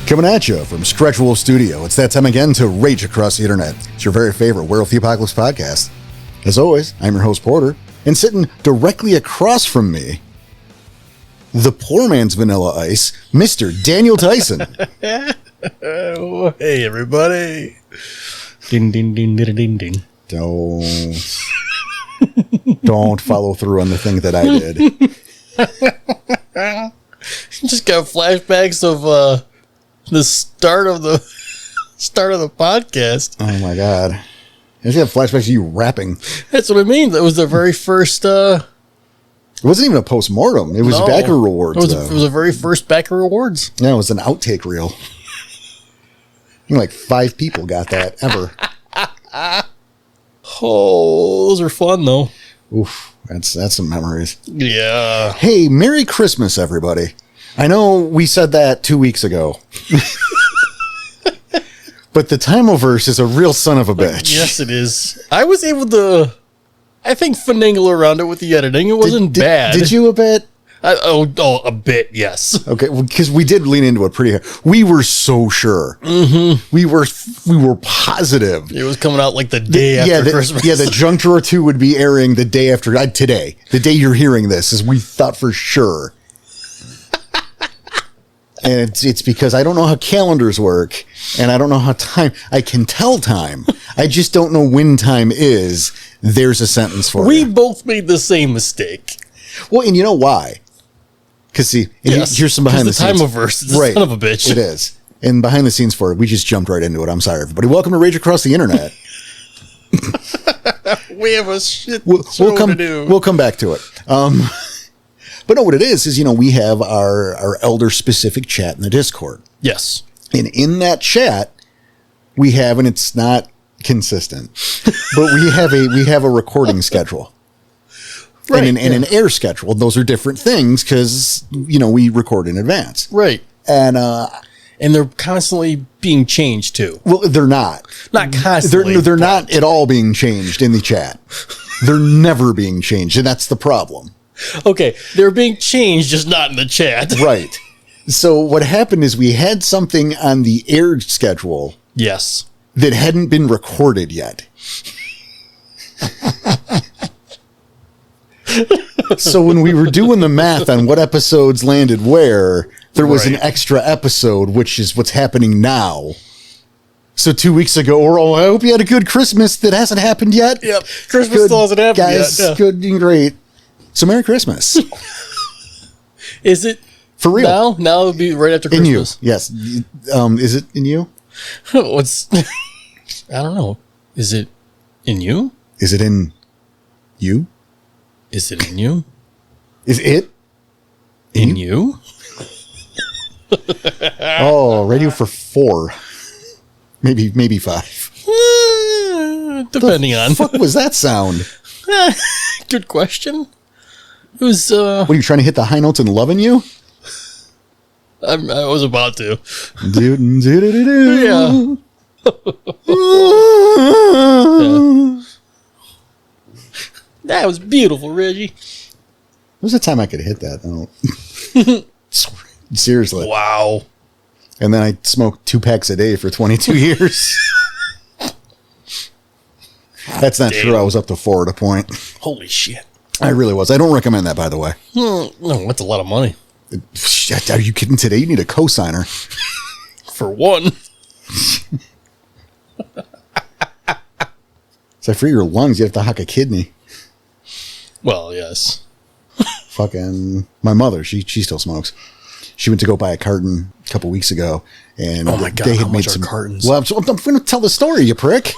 Coming at you from Stretch Wolf Studio. It's that time again to rage across the internet. It's your very favorite Werewolf the Apocalypse podcast. As always, I'm your host, Porter, and sitting directly across from me, the poor man's Vanilla Ice, Mr. Daniel Tyson. Oh, hey, everybody. Ding, ding, ding, ding, ding, ding. Don't follow through on the thing that I did. Just got flashbacks of the start of the podcast. Oh my god. I just have flashbacks of you rapping. That's what I mean. That was the very first It wasn't even a post-mortem. It was backer rewards. It was the very first backer rewards. Yeah, it was an outtake reel. I think like 5 people got that ever. Oh, those are fun though. Oof, that's some memories. Yeah. Hey, Merry Christmas, everybody. I know we said that 2 weeks ago. But the Timeoverse is a real son of a bitch. Yes, it is. I was able to, I think, finagle around it with the editing. It wasn't bad. Did you a bit? A bit, yes. Okay, because we did lean into it pretty hard. We were so sure. Mm-hmm. We were positive. It was coming out like the day after Christmas. Yeah, the Junk Drawer 2 would be airing the day after, today. The day you're hearing this, is we thought for sure. And it's because I don't know how calendars work, and I don't know how time, I can tell time. I just don't know when time is. There's a sentence for We you. both made the same mistake. Well, and you know why? Because see, here's some behind the scenes. Timeoverse is a son of a bitch. It is. And behind the scenes for it, we just jumped right into it. I'm sorry, everybody. Welcome to Rage Across the Internet. We have a shit We'll to do. We'll come back to it. But no, what it is, we have our elder-specific chat in the Discord. Yes. And in that chat, we have, and it's not consistent, but we have a recording schedule. Right, and an air schedule. Those are different things because, we record in advance. Right. And they're constantly being changed too. Well, they're not. Not constantly. They're not at all being changed in the chat. They're never being changed, and that's the problem. Okay, they're being changed, just not in the chat. Right. So what happened is we had something on the air schedule. Yes. That hadn't been recorded yet. So when we were doing the math on what episodes landed where, there was an extra episode, which is what's happening now. So 2 weeks ago, I hope you had a good Christmas that hasn't happened yet. Yep, Christmas still hasn't happened guys, yet. Yeah. Good and great. So Merry Christmas. Is it for real? Now it would be right after Christmas. In you, yes. Is it in you? What's? I don't know. Is it in you? Is it in you? Is it in you? Is it in you? Oh, radio for 4, maybe 5. Depending on. What was that sound? Good question. It was. What are you trying to hit the high notes in Loving You? I was about to. Yeah. That was beautiful, Reggie. There was a time I could hit that, though. Seriously. Wow. And then I smoked 2 packs a day for 22 years. That's not true. I was up to 4 at a point. Holy shit. I really was. I don't recommend that, by the way. No, that's a lot of money. Shit, are you kidding? Today you need a cosigner. For one. So for your lungs, you have to hock a kidney. Well, yes. Fucking my mother, she still smokes. She went to go buy a carton a couple weeks ago, and oh my god, they had how made much some are cartons. Well, I'm going to tell the story, you prick.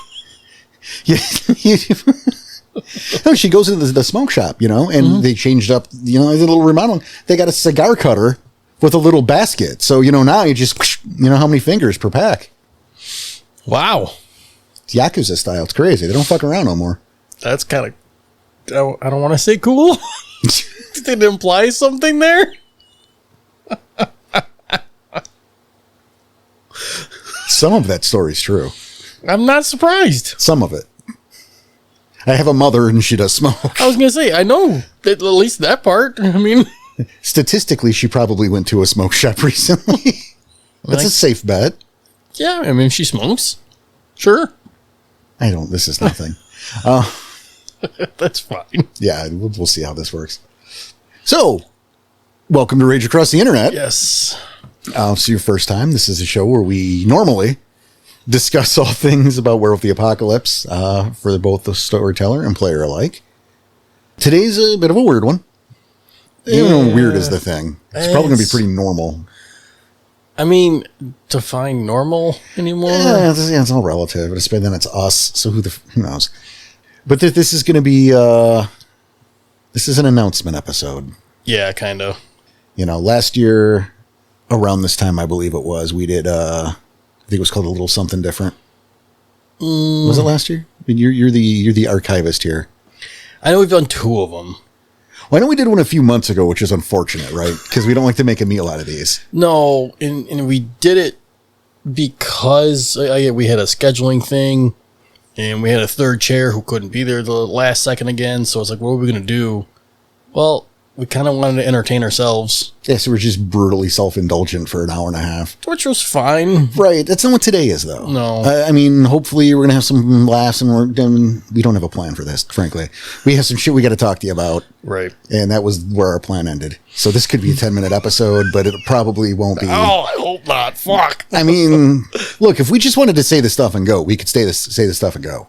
No, she goes into the smoke shop, and they changed up, the little remodeling. They got a cigar cutter with a little basket, so now you just, how many fingers per pack. Wow, it's Yakuza style. It's crazy. They don't fuck around no more. That's kind of. I don't want to say cool. Did it imply something there? Some of that story's true. I'm not surprised. Some of it. I have a mother and she does smoke. I was going to say, I know at least that part. I mean, statistically, she probably went to a smoke shop recently. That's a safe bet. Yeah, I mean, if she smokes, sure. This is nothing. That's fine. Yeah, we'll see how this works. So, welcome to Rage Across the Internet. Yes. It's your first time. This is a show where we normally discuss all things about Werewolf the Apocalypse for both the storyteller and player alike. Today's a bit of a weird one. Even weird is the thing. It's probably going to be pretty normal. I mean, define normal anymore? Yeah, it's all relative. But then it's us, so who knows? But this is going to be this is an announcement episode. Yeah, kind of. Last year around this time, I believe it was, we did I think it was called A Little Something Different. Was it last year? I mean, you're the archivist here. I know we've done 2 of them. Well, I know we did one a few months ago, which is unfortunate, right? Because we don't like to make a meal out of these. No, and we did it because we had a scheduling thing, and we had a third chair who couldn't be there the last second again. So it's like, what are we going to do? Well, we kind of wanted to entertain ourselves. Yeah, so we're just brutally self-indulgent for an hour and a half. Which was fine. Right. That's not what today is, though. No. I mean, hopefully we're going to have some laughs, and we don't have a plan for this, frankly. We have some shit we got to talk to you about. Right. And that was where our plan ended. So this could be a 10-minute episode, but it probably won't be. Oh, I hope not. Fuck. I mean, look, if we just wanted to say the stuff and go, we could say the stuff and go.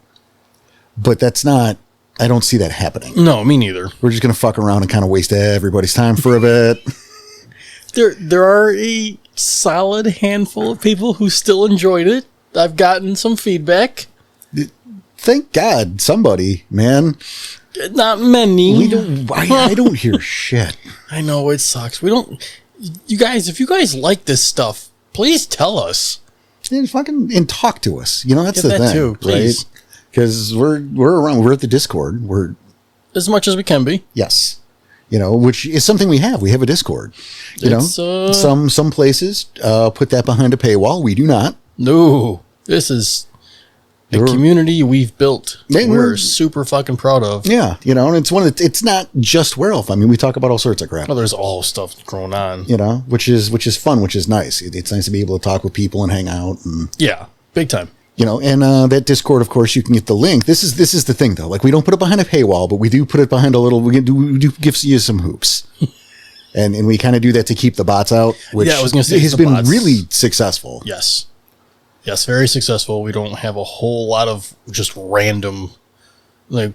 But that's not... I don't see that happening. No, me neither. We're just going to fuck around and kind of waste everybody's time for a bit. There are a solid handful of people who still enjoyed it. I've gotten some feedback. Thank God, somebody, man. Not many. I don't hear shit. I know, it sucks. You guys, if you guys like this stuff, please tell us. And talk to us. That's the thing, too, please. Right? Because we're around. We're at the Discord. We're as much as we can be. Yes, which is something we have. We have a Discord. Some places put that behind a paywall. We do not. No, this is a community we've built. We're super fucking proud of. Yeah, and it's not just Werewolf. I mean, we talk about all sorts of crap. Well, there's all stuff going on. Which is fun, which is nice. It's nice to be able to talk with people and hang out. And yeah, big time. And that Discord, of course, you can get the link. This is the thing, though. Like, we don't put it behind a paywall, but we do put it behind we do give you some hoops. and we kind of do that to keep the bots out, which I was gonna say, has been really successful. Yes, very successful. We don't have a whole lot of just random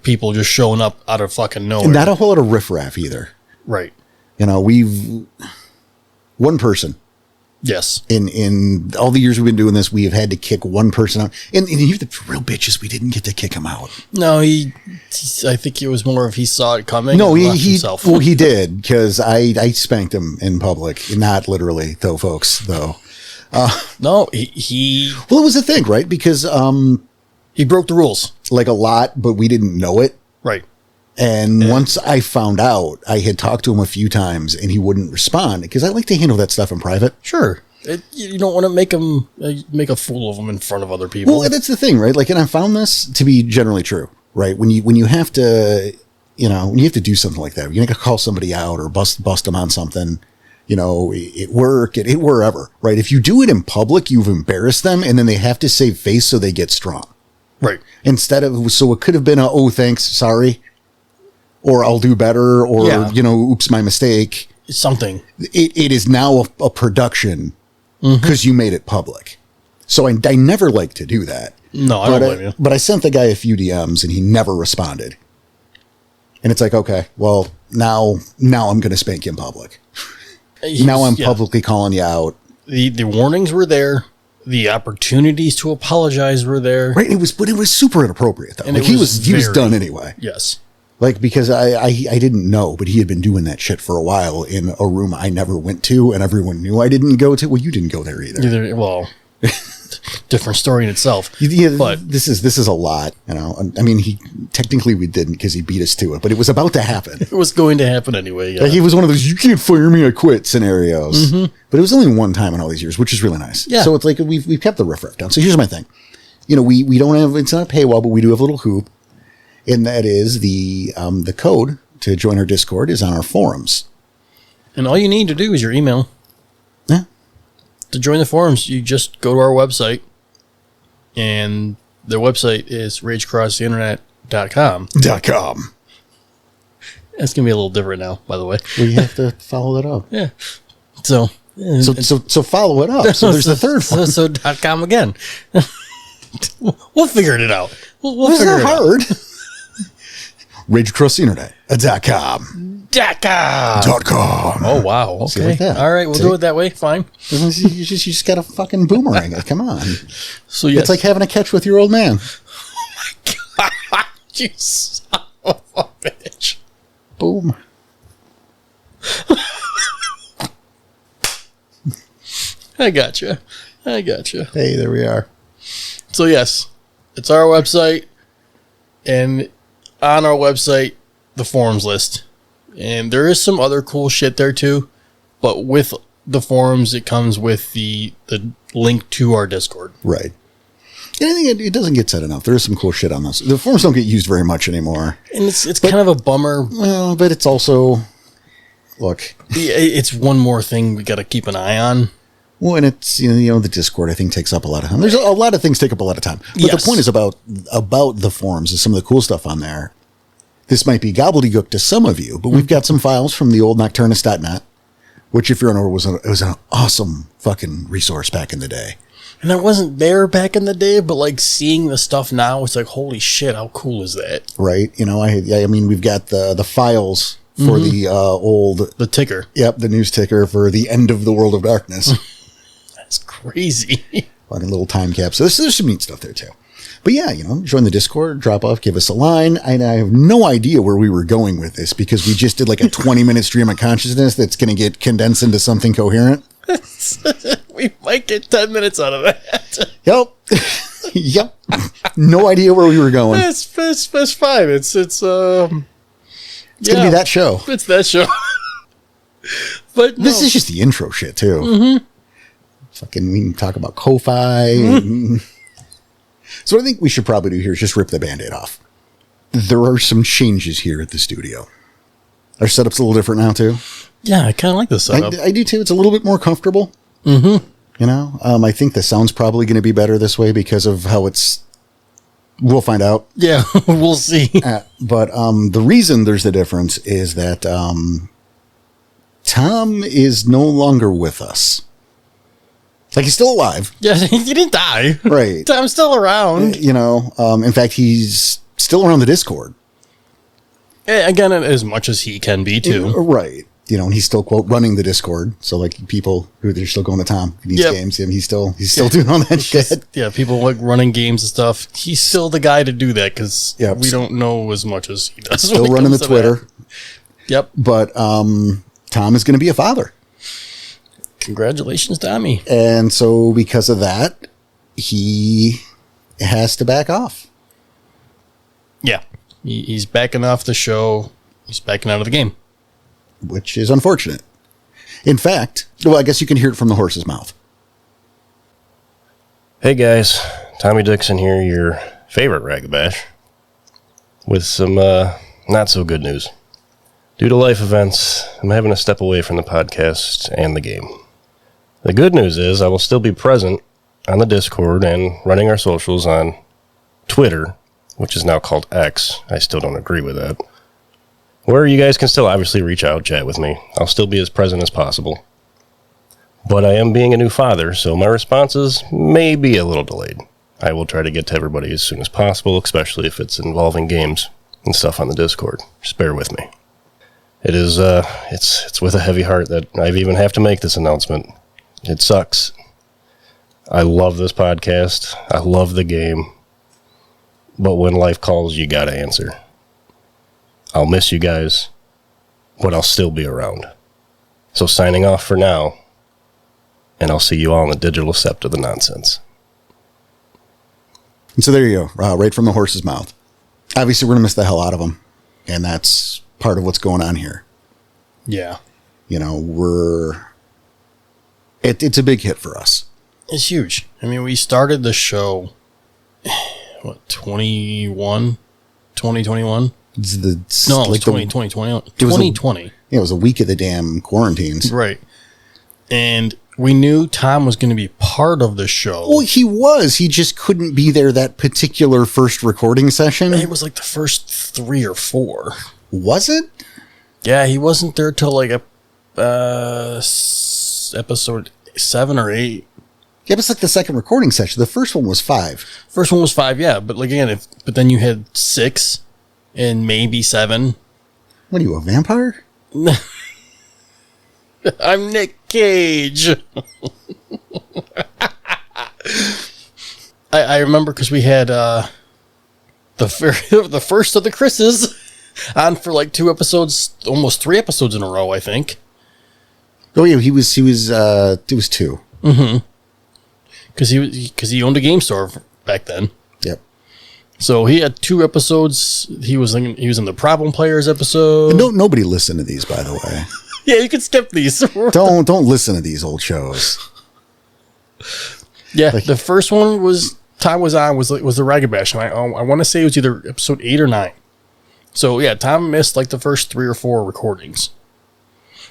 people just showing up out of fucking nowhere. And not a whole lot of riffraff either. Right. We've... One person... Yes. In all the years we've been doing this, we have had to kick one person out. And here's the real bitches, we didn't get to kick him out. No, I think it was more of he saw it coming. No, he did, because I spanked him in public. Not literally, though, folks, though. No, he... Well, it was a thing, right? Because... he broke the rules. Like a lot, but we didn't know it. Right. And once I found out, I had talked to him a few times and he wouldn't respond because I like to handle that stuff in private. Sure. You don't want to make a fool of him in front of other people. Well, that's the thing, right? Like, and I found this to be generally true, right? When you have to, when you have to do something like that, you're going to call somebody out or bust them on something, at work, at wherever, right? If you do it in public, you've embarrassed them and then they have to save face so they get strong. Right. So it could have been oh, thanks, sorry. Or I'll do better, or, oops, my mistake. Something. It is now a production because you made it public. So I never like to do that. No, I don't blame you. But I sent the guy a few DMs and he never responded. And it's like, okay, well, now I'm going to spank you in public. Now I'm publicly calling you out. The warnings were there. The opportunities to apologize were there. Right. But it was super inappropriate, though. And he was done anyway. Yes. Like, because I didn't know, but he had been doing that shit for a while in a room I never went to, and everyone knew I didn't go to. Well, you didn't go there either. Well, different story in itself. Yeah, but this is a lot. I mean, technically we didn't because he beat us to it, but it was about to happen. It was going to happen anyway. Yeah. Like, he was one of those "you can't fire me, I quit" scenarios. Mm-hmm. But it was only one time in all these years, which is really nice. Yeah. So it's like we've kept the riff down. So here's my thing. We don't have, it's not a paywall, but we do have a little hoop. And that is the code to join our Discord is on our forums. And all you need to do is your email. Yeah. to join the forums, you just go to our website, and their website is ragecrosstheinternet.com. .com. It's going to be a little different now, by the way. We have to follow that up. Yeah. So follow it up. So there's the third one. So .com again. We'll figure it out. We'll It's figure not it out. hard. RageAcrossTheInternet.com. .com. Oh, wow. See, Okay. like that. All right. We'll See? do it that way. Fine. You just got to fucking boomerang it. Come on. So, yes. It's like having a catch with your old man. You son of a bitch. Boom. I gotcha. Hey, there we are. So, yes, it's our website, and on our website, the forums list. And there is some other cool shit there, too. But with the forums, it comes with the link to our Discord. Right. And I think it doesn't get said enough. There is some cool shit on those. The forums don't get used very much anymore. And it's kind of a bummer. Well, but it's also, look. It's one more thing we got to keep an eye on. Well, and it's, the Discord, I think, takes up a lot of time. There's a lot of things take up a lot of time. But Yes. the point is about the forums is some of the cool stuff on there. This might be gobbledygook to some of you, but we've got some files from the old Nocturnus.net, which, if you're unaware, it was an awesome fucking resource back in the day. And I wasn't there back in the day, but like seeing the stuff now, it's like, holy shit, how cool is that? Right? I mean, we've got the files for the old... The ticker. Yep, the news ticker for the end of the World of Darkness. That's crazy. Fucking little time capsule. There's some neat stuff there, too. But yeah, join the Discord, drop off, give us a line. I have no idea where we were going with this because we just did like a 20-minute stream of consciousness that's going to get condensed into something coherent. We might get 10 minutes out of that. Yep. Yep. No idea where we were going. That's fine. It's It's going to be that show. It's that show. But no. This is just the intro shit, too. Mm-hmm. Fucking, we can talk about Ko-Fi. Mm-hmm. So what I think we should probably do here is just rip the Band-Aid off. There are some changes here at the studio. Our setup's a little different now, too. Yeah, I kind of like this setup. I do, too. It's a little bit more comfortable. Mm-hmm. I think the sound's probably going to be better this way because of how it's... We'll find out. Yeah, we'll see. But the reason there's the difference is that Tom is no longer with us. Like, he's still alive. Yeah, he didn't die. Right. I'm still around. In fact, he's still around the Discord. Again, as much as he can be, too. Right. And he's still, quote, running the Discord. So, like, people who they're still going to Tom in these games, he's still doing all that shit. Yeah, people like running games and stuff. He's still the guy to do that because we don't know as much as he does. Still running the Twitter. That. Yep. But Tom is going to be a father. Congratulations, Tommy. And so because of that, he has to back off. Yeah. He's backing off the show. He's backing out of the game. Which is unfortunate. In fact, well, I guess you can hear it from the horse's mouth. Hey guys, Tommy Dixon here, your favorite Ragabash, with some not so good news. Due to life events, I'm having to step away from the podcast and the game. The good news is I will still be present on the Discord and running our socials on Twitter, which is now called X. I still don't agree with that. Where you guys can still obviously reach out, chat with me. I'll still be as present as possible. But I am being a new father, so my responses may be a little delayed. I will try to get to everybody as soon as possible, especially if it's involving games and stuff on the Discord. Just bear with me. It is, it's with a heavy heart that I even have to make this announcement. It sucks. I love this podcast. I love the game. But when life calls, you gotta answer. I'll miss you guys, but I'll still be around. So signing off for now, and I'll see you all in the digital sept of the nonsense. And so there you go, right from the horse's mouth. Obviously, we're going to miss the hell out of him, and that's part of what's going on here. Yeah. It's a big hit for us. It's huge. I mean, we started the show, 2021? No, it was 2020. It was 2020. It was a week of the damn quarantines. Right. And we knew Tom was going to be part of the show. Well, he was. He just couldn't be there that particular first recording session. It was like the first 3 or 4. Was it? Yeah, he wasn't there till like episode 7 or 8. Yeah, it was like the second recording session. The first one was 5. First one was 5, yeah, but like again, but then you had 6 and maybe 7. What are you, a vampire? I'm Nick Cage. I remember because we had the first of the Chris's on for like 2 episodes, almost 3 episodes in a row, I think. Oh yeah, it was 2. Because he owned a game store back then. Yep. So he had 2 episodes. He was in the Problem Players episode. And nobody listen to these, by the way. Yeah, you can skip these. Don't listen to these old shows. Yeah, the first one Tom was on was the Ragged Bash, and I want to say it was either episode 8 or 9. So yeah, Tom missed like the first 3 or 4 recordings.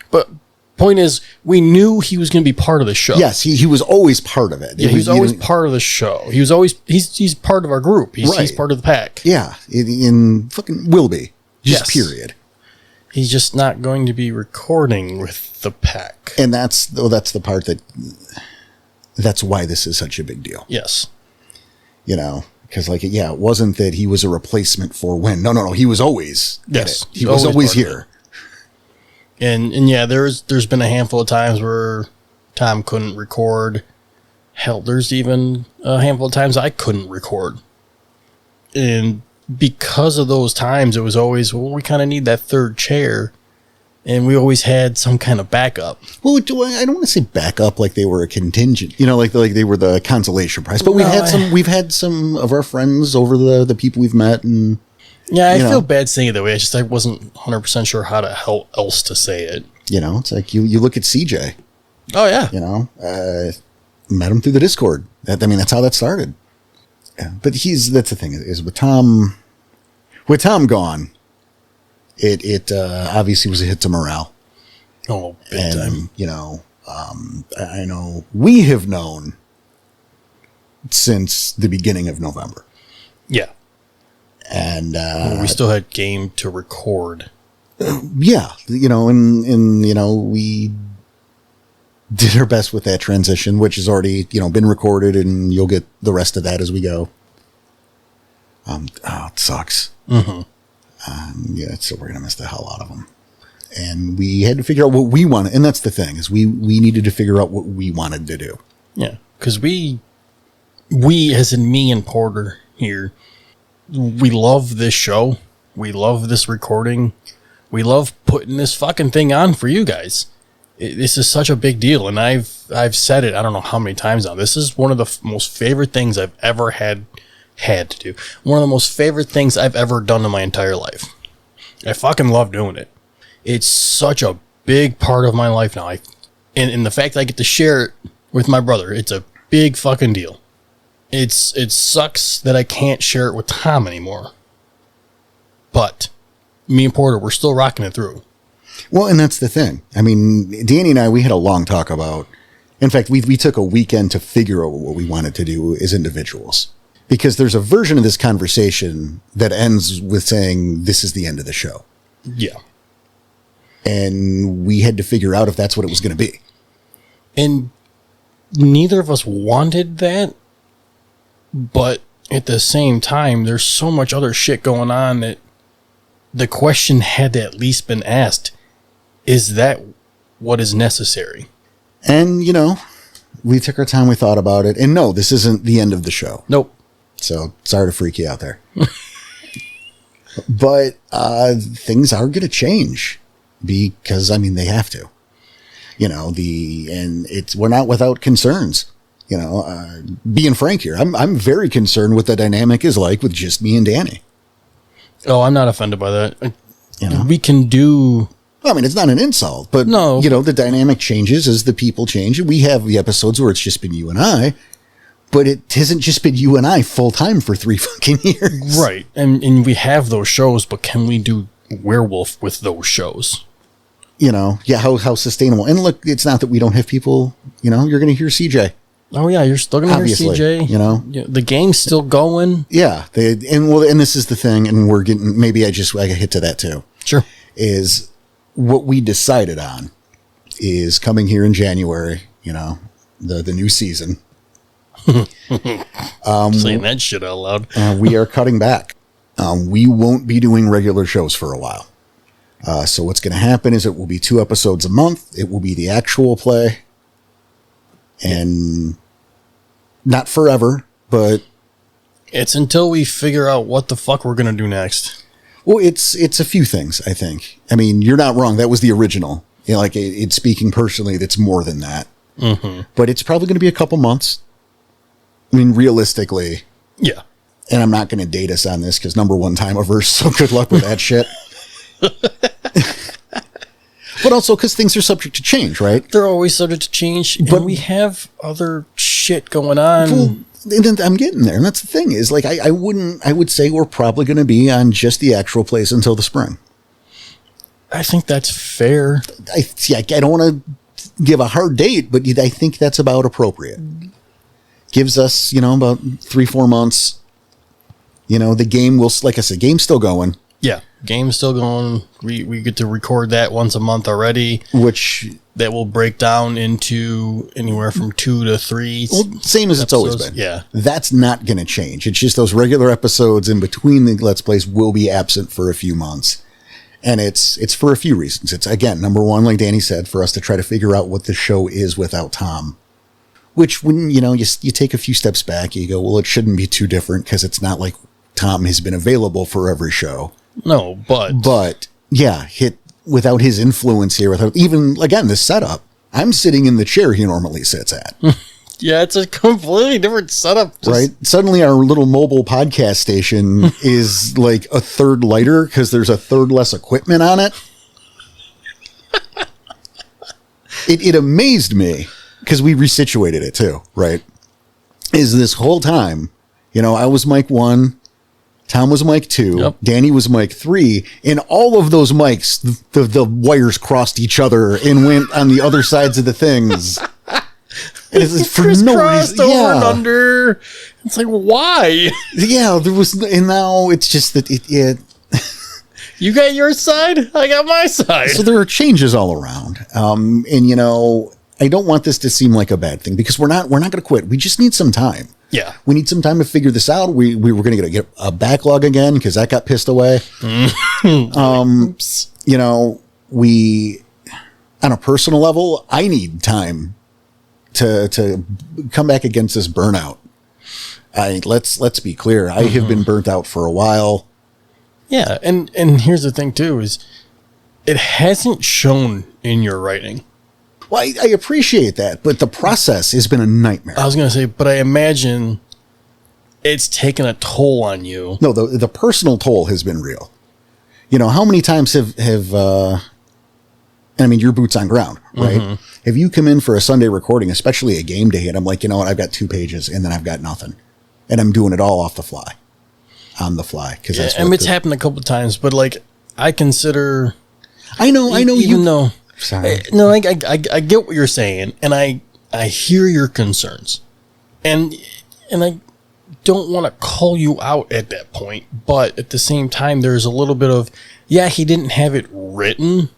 But point is, we knew he was going to be part of the show. Yes, he was always part of it. Yeah, he was always part of the show. He was always he's part of our group. He's part of the pack. Yeah, in fucking will be. Just period. He's just not going to be recording with the pack. And that's the part that's why this is such a big deal. Yes. Because it wasn't that he was a replacement for Win. No, he was always he was always here. And yeah, there's been a handful of times where Tom couldn't record. Hell, there's even a handful of times I couldn't record. And because of those times, it was always, we kind of need that third chair. And we always had some kind of backup. Well, I don't want to say backup like they were a contingent, like they were the consolation prize. But we've had some of our friends over the people we've met, and yeah, I feel bad saying it that way. I wasn't 100% sure how else to say it. It's like you look at CJ. Oh yeah. Met him through the Discord. That's how that started. Yeah, but that's the thing is with Tom gone, it obviously was a hit to morale. Oh, big time. I know we have known since the beginning of November. Yeah. And we still had game to record. Yeah, and we did our best with that transition, which has already been recorded, and you'll get the rest of that as we go. It sucks. Mm-hmm. So we're gonna miss the hell out of them, and we had to figure out what we wanted, and that's the thing is we needed to figure out what we wanted to do. Yeah, because we as in me and Porter here. We love this show. We love this recording. We love putting this fucking thing on for you guys. This is such a big deal, and I've said it I don't know how many times now. This is one of the most favorite things I've ever had to do. One of the most favorite things I've ever done in my entire life. I fucking love doing it. It's such a big part of my life now. And the fact that I get to share it with my brother, it's a big fucking deal. It sucks that I can't share it with Tom anymore. But me and Porter, we're still rocking it through. Well, and that's the thing. Danny and I, we had a long talk about, in fact, we took a weekend to figure out what we wanted to do as individuals. Because there's a version of this conversation that ends with saying, this is the end of the show. Yeah. And we had to figure out if that's what it was going to be. And neither of us wanted that. But at the same time, there's so much other shit going on that the question had to at least been asked, is that what is necessary? And, we took our time, we thought about it. And no, this isn't the end of the show. Nope. So sorry to freak you out there. But things are going to change because, they have to. We're not without concerns. Being frank here, I'm very concerned what the dynamic is like with just me and Danny. Oh, I'm not offended by that. We can do. It's not an insult, but no. The dynamic changes as the people change. We have the episodes where it's just been you and I, but it hasn't just been you and I full time for 3 fucking years. Right. And we have those shows, but can we do Werewolf with those shows? how sustainable. And look, it's not that we don't have people, you're going to hear CJ. Oh yeah, you're still going to hear Obviously, CJ. The game's still going. Yeah. And this is the thing, and we're getting, maybe I hit to that too. Sure. Is what we decided on is coming here in January, the new season. Saying that shit out loud. We are cutting back. We won't be doing regular shows for a while. So what's going to happen is it will be 2 episodes a month. It will be the actual play. And not forever, but... It's until we figure out what the fuck we're going to do next. Well, it's a few things, I think. I mean, you're not wrong. That was the original. It's speaking personally, that's more than that. Mm-hmm. But it's probably going to be a couple months. I mean, realistically. Yeah. And I'm not going to date us on this because number one, time-averse, so good luck with that shit. But also because things are subject to change, right? They're always subject to change, but we have other shit going on. Well, and I'm getting there, and that's the thing is, I would say we're probably going to be on just the actual plays until the spring. I think that's fair. I don't want to give a hard date, but I think that's about appropriate. Gives us, about 3-4 months. The game will, like I said, game's still going. Yeah, game's still going. We get to record that once a month already. Which... That will break down into anywhere from 2 to 3. Well, same as it's always been. Yeah. That's not going to change. It's just those regular episodes in between the Let's Plays will be absent for a few months. And it's for a few reasons. It's, again, number one, like Danny said, for us to try to figure out what the show is without Tom. Which, when, you take a few steps back, you go, well, it shouldn't be too different because it's not like Tom has been available for every show. No, but yeah, without his influence here, without even, again, this setup, I'm sitting in the chair he normally sits at. Yeah, it's a completely different setup. Right? Suddenly our little mobile podcast station is like a third lighter because there's a third less equipment on it. It amazed me because we resituated it too, right? Is this whole time, I was mic 1, Tom was mic 2, yep. Danny was mic 3, and all of those mics, the wires crossed each other and went on the other sides of the things. It's for no reason. Over and under. It's like, why? Yeah, there was, and now it's just that it you got your side, I got my side. So there are changes all around. And I don't want this to seem like a bad thing because we're not going to quit. We just need some time. Yeah. We need some time to figure this out. We were going to get a backlog again because that got pissed away. Oops. We, on a personal level, I need time to come back against this burnout. Let's be clear. I have been burnt out for a while. Yeah. And here's the thing too, is it hasn't shown in your writing. Well, I appreciate that, but the process has been a nightmare. I was going to say, but I imagine it's taken a toll on you. No, the personal toll has been real. How many times have your boots on ground, right? Mm-hmm. Have you come in for a Sunday recording, especially a game day, and I'm like, I've got 2 pages and then I've got nothing. And I'm doing it all on the fly. Cause that's it's happened a couple of times, but I consider, I know even though, sorry. No, I get what you're saying, and I hear your concerns, and I don't want to call you out at that point, but at the same time, there's a little bit of, he didn't have it written,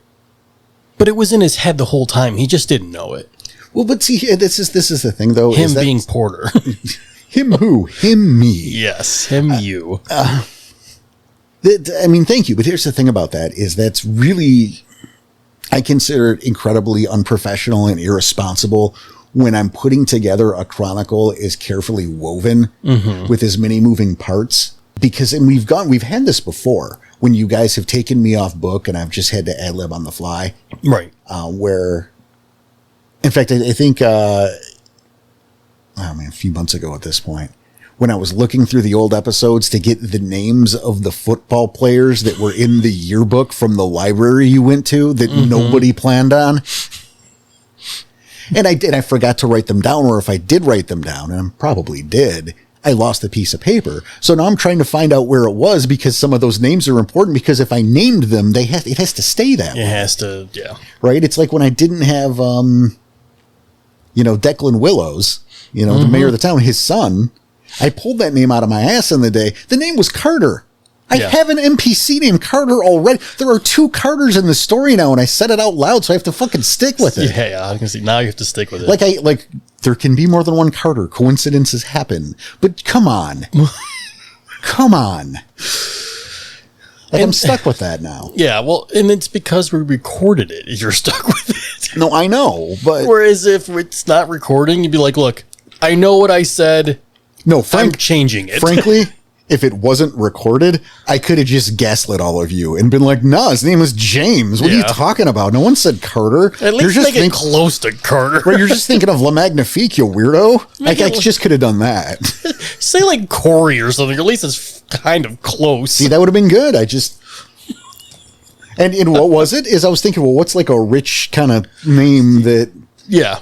but it was in his head the whole time. He just didn't know it. Well, but see, this is the thing, though. Him being Porter. Him who? Him me. Yes, him you. Thank you, but here's the thing about that is that's really... I consider it incredibly unprofessional and irresponsible when I'm putting together a chronicle as carefully woven with as many moving parts. Because, and we've had this before when you guys have taken me off book and I've just had to ad lib on the fly. Right. Where, in fact, I think, a few months ago at this point, when I was looking through the old episodes to get the names of the football players that were in the yearbook from the library you went to that nobody planned on. And I forgot to write them down, or if I did write them down, and I probably did, I lost a piece of paper. So now I'm trying to find out where it was because some of those names are important because if I named them, it has to stay that way. It has to, yeah. Right? It's like when I didn't have, Declan Willows, the mayor of the town, his son, I pulled that name out of my ass in the day. The name was Carter. I have an NPC named Carter already. There are 2 Carters in the story now, and I said it out loud, so I have to fucking stick with it. Yeah, I was gonna say now you have to stick with it. Like there can be more than one Carter. Coincidences happen, but come on, come on. I'm stuck with that now. Yeah, well, and it's because we recorded it. You're stuck with it. No, I know, but whereas if it's not recording, you'd be like, "Look, I know what I said. No, I'm changing it." Frankly. If it wasn't recorded, I could have just gaslit all of you and been like, "No, his name was James. What are you talking about? No one said Carter." At least make it close to Carter. Right, you're just thinking of La Magnifique, you weirdo. I just could have done that. Say like Corey or something. Or at least it's kind of close. See, that would have been good. And what was it? Is I was thinking, well, what's like a rich kind of name that... Yeah.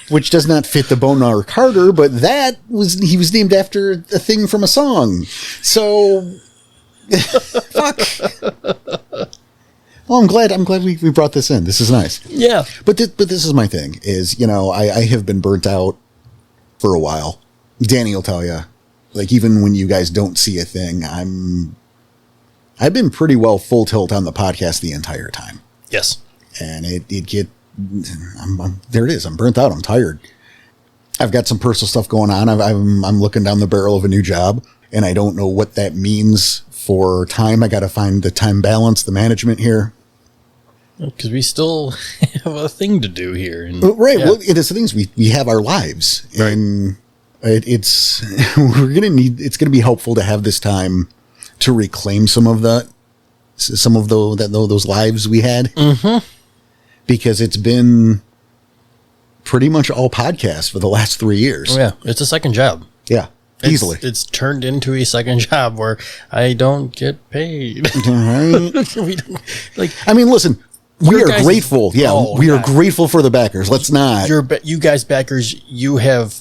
Which does not fit the Bonar Carter, but he was named after a thing from a song. So, fuck. Well, I'm glad we brought this in. This is nice. Yeah. But this is my thing is, I have been burnt out for a while. Danny will tell you, like, even when you guys don't see a thing, I've been pretty well full tilt on the podcast the entire time. Yes. And there it is. I'm burnt out. I'm tired. I've got some personal stuff going on. I'm looking down the barrel of a new job, and I don't know what that means for time. I got to find the time balance, the management here. Because we still have a thing to do here. And, right. Yeah. Well, it is the things we have our lives, right. And it's going to be helpful to have this time to reclaim some of those lives we had. Mm-hmm. Because it's been pretty much all podcasts for the last 3 years. Oh, yeah. It's a second job. Yeah. Easily. It's turned into a second job where I don't get paid. Right. Listen, we are grateful. Yeah. We are grateful for the backers. Let's not. You guys backers, you have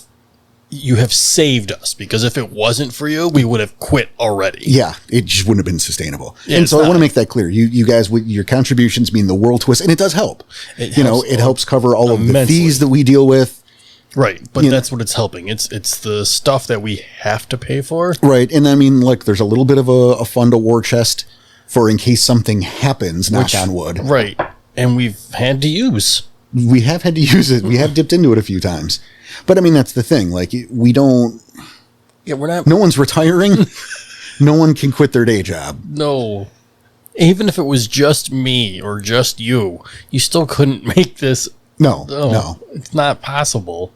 saved us, because if it wasn't for you, we would have quit already. Yeah, it just wouldn't have been sustainable. Yeah, and so I want to make that clear. You guys, with your contributions mean the world to us, and it does help. It helps cover all of the fees that we deal with. Right, but that's what it's helping. It's the stuff that we have to pay for. Right, and there's a little bit of a fund, a war chest for in case something happens, knock on wood. Right, and we've had to use. We have had to use it. We have dipped into it a few times. But that's the thing. Like, we don't. Yeah, we're not. No one's retiring. No one can quit their day job. No. Even if it was just me or just you, you still couldn't make this. No. It's not possible.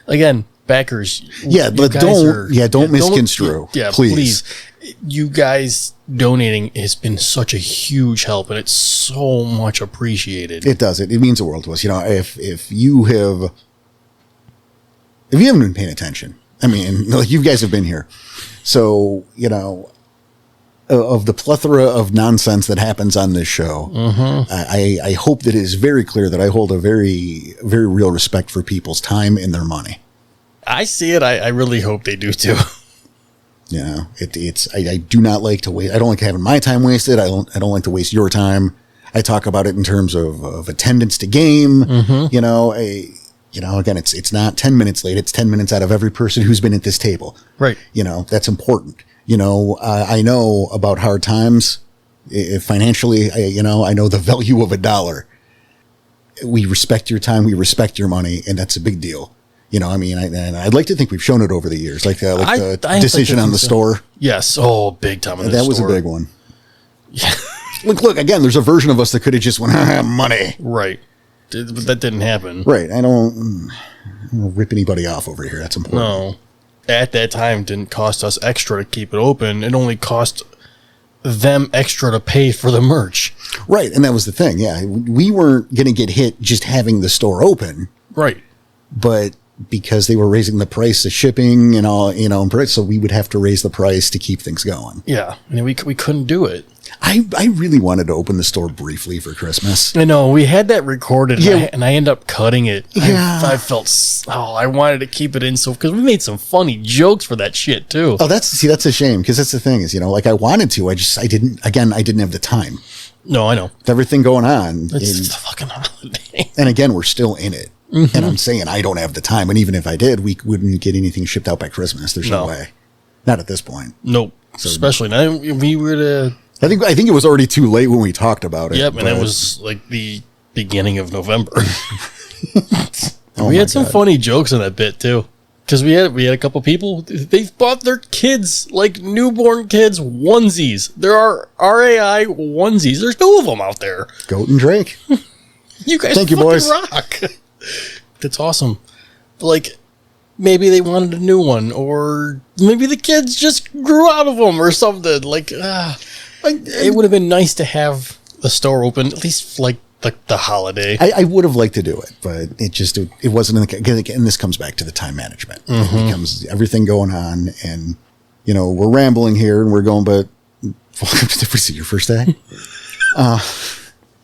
Again, backers. Yeah, but don't misconstrue. Please. You guys donating has been such a huge help, and it's so much appreciated. It does. It means the world to us. If you haven't been paying attention, you guys have been here. So, of the plethora of nonsense that happens on this show, I hope that it is very clear that I hold a very, very real respect for people's time and their money. I see it. I really hope they do too. I do not like to waste. I don't like having my time wasted. I don't like to waste your time. I talk about it in terms of attendance to game. Again, it's not 10 minutes late. It's 10 minutes out of every person who's been at this table. Right. That's important. I know about hard times financially. I know the value of $1. We respect your time. We respect your money. And that's a big deal. I'd like to think we've shown it over the years, like the decision on the store. Yes. Oh, big time. That was a big one. Yeah. Look, again, there's a version of us that could have just went, money. Right. But that didn't happen. Right. I don't rip anybody off over here. That's important. No. At that time, it didn't cost us extra to keep it open. It only cost them extra to pay for the merch. Right. And that was the thing. Yeah. We weren't going to get hit just having the store open. Right. But because they were raising the price of shipping and all, so we would have to raise the price to keep things going. Yeah. And we couldn't do it. I really wanted to open the store briefly for Christmas. I know we had that recorded, Yeah. and I ended up cutting it. Yeah. I felt I wanted to keep it in, so because we made some funny jokes for that shit too. Oh, that's a shame, because that's the thing is, like I wanted to, I didn't have the time. No, I know. With everything going on. It's the fucking holiday. And again, we're still in it. Mm-hmm. And I'm saying I don't have the time. And even if I did, we wouldn't get anything shipped out by Christmas. There's no way. Not at this point. Nope. Especially now we were to. I think it was already too late when we talked about it. Yep, and it was like the beginning of November. Oh we my had some God. funny jokes in that bit too, because we had a couple people. They bought their kids, like newborn kids, onesies. There are RAI onesies. There's 2 of them out there. Goat and Drake. You guys, Thank you, fucking boys. rock. That's awesome. But like, maybe they wanted a new one, or maybe the kids just grew out of them, or something. Like, it would have been nice to have the store open at least for, like the holiday. I would have liked to do it, but it wasn't in the, and this comes back to the time management. Mm-hmm. It becomes everything going on, and we're rambling here and we're going, but was it your first day?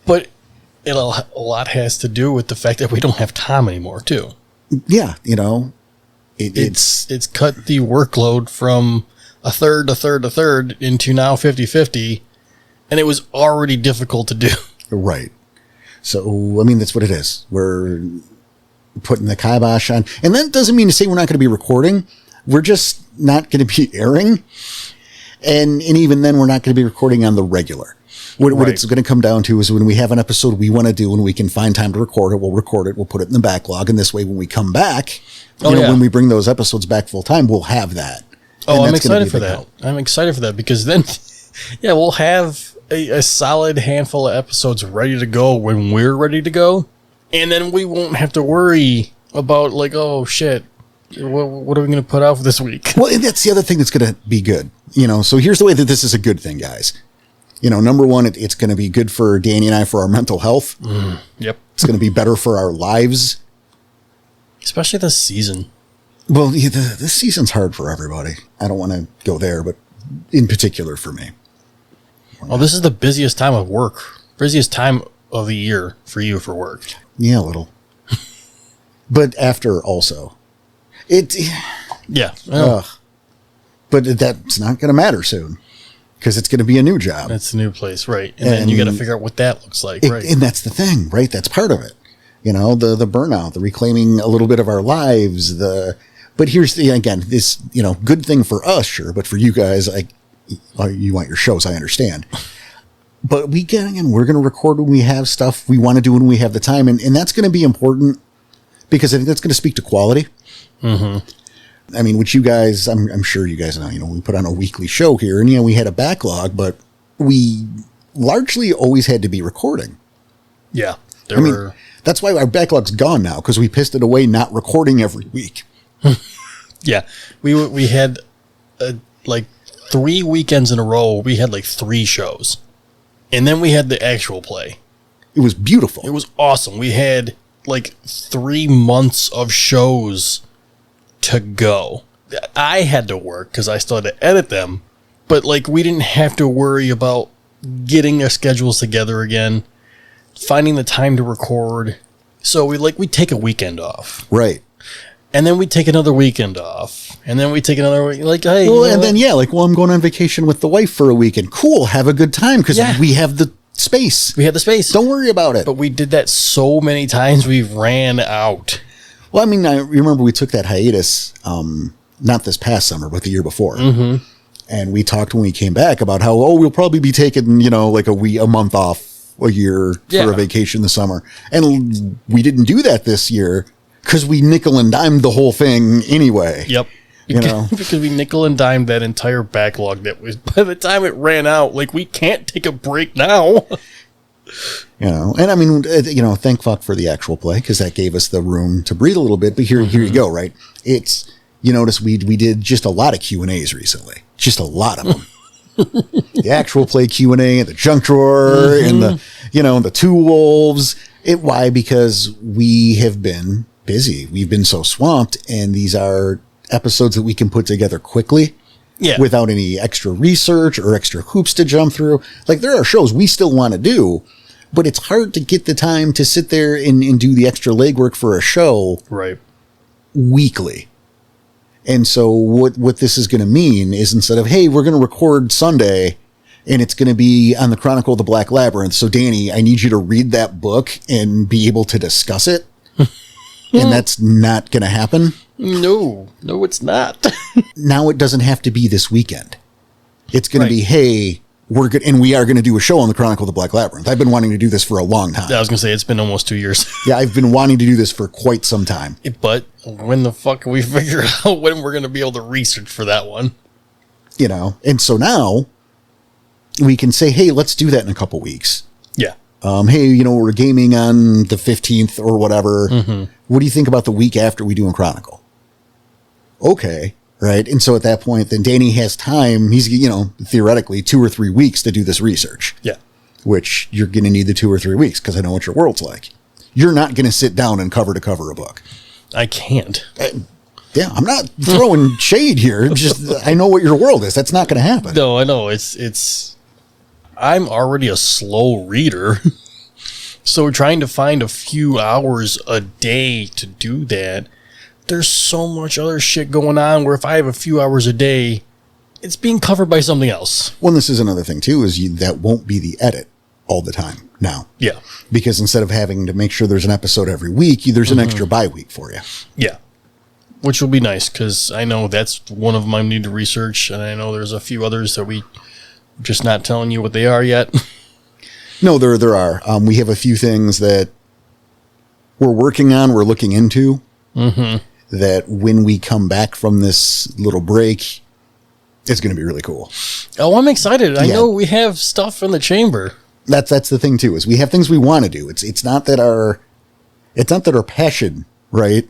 But a lot has to do with the fact that we don't have time anymore too. Yeah, It's cut the workload from a third into now 50-50, and it was already difficult to do. right. So, I mean, that's what it is. We're putting the kibosh on. And that doesn't mean to say we're not going to be recording. We're just not going to be airing. And even then, we're not going to be recording on the regular. What Right. it's going to come down to is when we have an episode we want to do and we can find time to record it, we'll record it, we'll put it in the backlog. And this way, when we come back, when we bring those episodes back full time, we'll have that. Oh, And I'm that's gonna excited be a for big that. help. I'm excited for that because then, we'll have a solid handful of episodes ready to go when we're ready to go. And then we won't have to worry about like, oh shit, what are we going to put out for this week? Well, and that's the other thing that's going to be good. So here's the way that this is a good thing, guys. Number one, it's going to be good for Danny and I for our mental health. Yep. It's going to be better for our lives. Especially this season. Well, yeah, this season's hard for everybody. I don't want to go there, but in particular for me. Well, this is the busiest time of work. Busiest time of the year for you for work. Yeah, a little. But after also. Yeah. But that's not going to matter soon because it's going to be a new job. That's a new place, right? And then you got to figure out what that looks like, right? And that's the thing, right? That's part of it. The burnout, the reclaiming a little bit of our lives, but here's this, good thing for us, sure. But for you guys, you want your shows, I understand. But we're going to record when we have stuff we want to do when we have the time. And that's going to be important because I think that's going to speak to quality. Mm-hmm. I mean, which you guys, I'm sure you guys know, we put on a weekly show here and, we had a backlog, but we largely always had to be recording. Yeah. That's why our backlog's gone now because we pissed it away not recording every week. Yeah. We had like 3 weekends in a row. We had like 3 shows. And then we had the actual play. It was beautiful. It was awesome. We had like 3 months of shows to go. I had to work because I still had to edit them. But like we didn't have to worry about getting our schedules together again, finding the time to record. So we take a weekend off. Right. And then we take another weekend off. And then we take another week. Like, hey. Well, and then, I'm going on vacation with the wife for a weekend. Cool. Have a good time because we have the space. We had the space. Don't worry about it. But we did that so many times we ran out. Well, I mean, I remember we took that hiatus, not this past summer, but the year before. Mm-hmm. And we talked when we came back about how, we'll probably be taking, like a month off a year for a vacation this summer. And we didn't do that this year because we nickel and dimed the whole thing anyway. Yep. Because we nickel and dimed that entire backlog that was, by the time it ran out, we can't take a break now. And I mean, thank fuck for the actual play because that gave us the room to breathe a little bit. But here you go, right? It's, notice we did just a lot of Q&As recently. Just a lot of them. The actual play Q&A and the junk drawer and the, the two wolves. Why? Because we have been busy. We've been so swamped, and these are episodes that we can put together quickly. Yeah. Without any extra research or extra hoops to jump through. Like, there are shows we still want to do, but it's hard to get the time to sit there and do the extra legwork for a show Right. weekly. And so what this is going to mean is, instead of, hey, we're going to record Sunday and it's going to be on the Chronicle of the Black Labyrinth. So Danny, I need you to read that book and be able to discuss it. And that's not going to happen. No, it's not. Now it doesn't have to be this weekend. It's going Right. to be, hey, we're good. And we are going to do a show on the Chronicle of the Black Labyrinth. I've been wanting to do this for a long time. I was going to say, it's been almost 2 years. Yeah, I've been wanting to do this for quite some time. But when the fuck can we figure out when we're going to be able to research for that one? You know, and so now we can say, hey, let's do that in a couple weeks. Yeah. Hey, you know, we're gaming on the 15th or whatever. What do you think about the week after we do a Chronicle? Okay. Right. And so at that point, then Danny has time. He's, you know, theoretically 2 or 3 weeks to do this research, Yeah. which you're going to need the 2 or 3 weeks because I know what your world's like. You're not going to sit down and cover to cover a book. I can't. Yeah, I'm not throwing shade here. It's just, I know what your world is. That's not going to happen. No, I know. It's I'm already a slow reader. So trying to find a few hours a day to do that, there's so much other shit going on where if I have a few hours a day, it's being covered by something else. Well, this is another thing too, is that won't be the edit all the time now. Yeah. Because instead of having to make sure there's an episode every week, there's an extra bye week for you. Yeah. Which will be nice because I know that's one of them I need to research, and I know there's a few others that we just not telling you what they are yet. No, there are. We have a few things that we're working on, we're looking into, that when we come back from this little break, it's going to be really cool. Oh, I'm excited. I Yeah. know we have stuff in the chamber. That's the thing too, is we have things we want to do. It's not that our passion, right?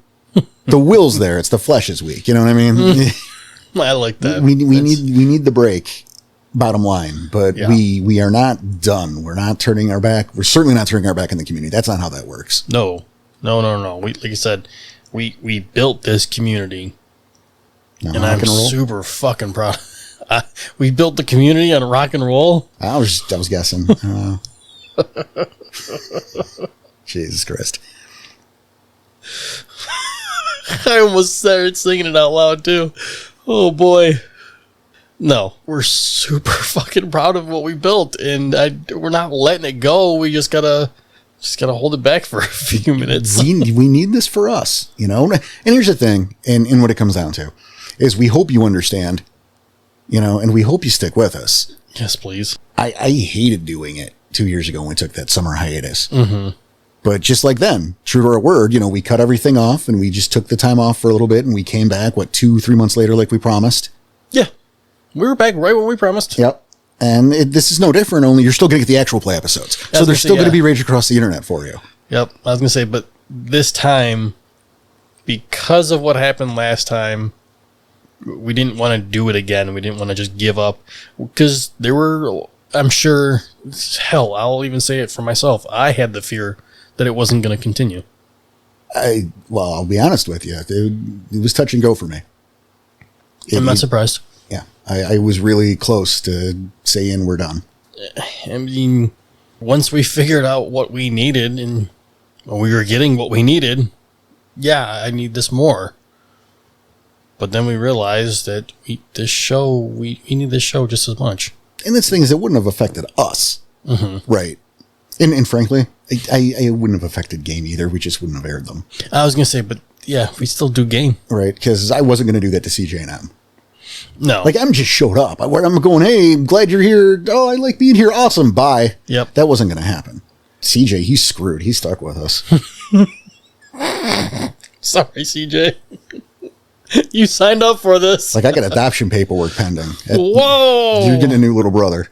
The will's there. It's the flesh is weak. You know what I mean? I like that. we need the break. Bottom line, but Yeah. we are not done. We're not turning our back. We're certainly not turning our back in the community. That's not how that works. No. We, like I said, we built this community, Now, and rock I'm and roll. super fucking proud. We built the community on rock and roll. I was guessing. Jesus Christ. I almost started singing it out loud too. Oh boy. No, we're super fucking proud of what we built, and we're not letting it go. We just gotta hold it back for a few minutes. We need this for us, you know? And here's the thing, and what it comes down to, is we hope you understand, you know, and we hope you stick with us. Yes, please. I hated doing it 2 years ago when we took that summer hiatus. But just like then, true to our word, you know, we cut everything off and we just took the time off for a little bit and we came back, 2-3 months later, like we promised. Yeah. We were back right when we promised. Yep. And this is no different, only you're still going to get the actual play episodes. So gonna there's say, still going to yeah. be Rage Across the Internet for you. Yep. I was going to say, but this time, because of what happened last time, we didn't want to do it again. We didn't want to just give up. Because there were, I'm sure, hell, I'll even say it for myself. I had the fear that it wasn't going to continue. Well, I'll be honest with you. It was touch and go for me. I'm not surprised. Yeah. I was really close to saying we're done. I mean, once we figured out what we needed and we were getting what we needed, yeah, I need this more. But then we realized that we need this show just as much. And this thing is, it wouldn't have affected us. Right. And frankly, I wouldn't have affected game either. We just wouldn't have aired them. I was going to say, but yeah, we still do game. Right. Because I wasn't going to do that to CJ&M. No. Like, I'm just showed up. I'm going, hey, I'm glad you're here. Oh, I like being here. Awesome. Bye. Yep. That wasn't going to happen. CJ, he's screwed. He's stuck with us. Sorry, CJ. You signed up for this. Like, I got adoption paperwork pending. Whoa. You're getting a new little brother.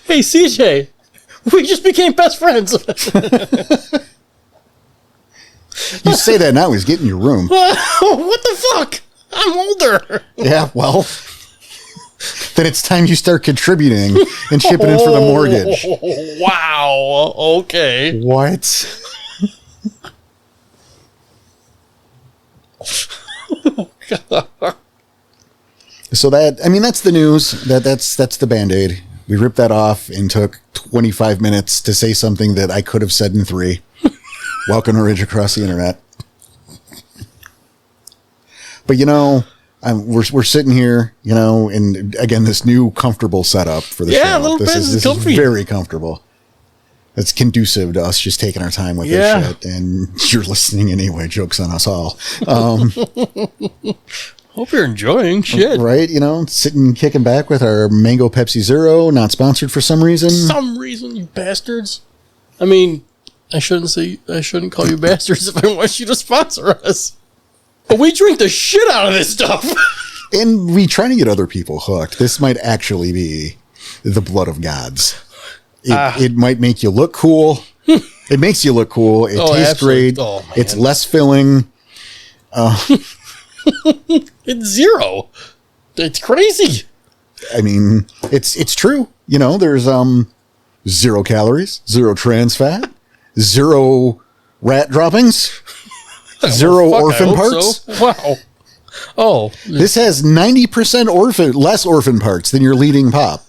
Hey, CJ. We just became best friends. You say that now, he's getting your room. What the fuck? I'm older. Yeah, well, then it's time you start contributing and chipping in for the mortgage. Wow. Okay. What? So that's the news. That's the Band-Aid. We ripped that off and took 25 minutes to say something that I could have said in 3. Welcome to Rage Across the Internet. But we're sitting here, and again, this new comfortable setup for the show. Yeah, a little bit. This is comfy. very comfortable. It's conducive to us just taking our time with this shit, and you're listening anyway. Jokes on us all. Hope you're enjoying shit. Right? Sitting, kicking back with our Mango Pepsi Zero, not sponsored for some reason. You bastards. I mean, I shouldn't call you bastards if I want you to sponsor us. But we drink the shit out of this stuff. And we try to get other people hooked. This might actually be the blood of gods. It might make you look cool. It makes you look cool. It tastes absolutely. great. Oh, man. It's less filling. It's 0. It's crazy. I mean, it's true. There's 0 calories, 0 trans fat, 0 rat droppings, 0 orphan parts. So. Wow. Oh, This has 90% less orphan parts than your leading pop.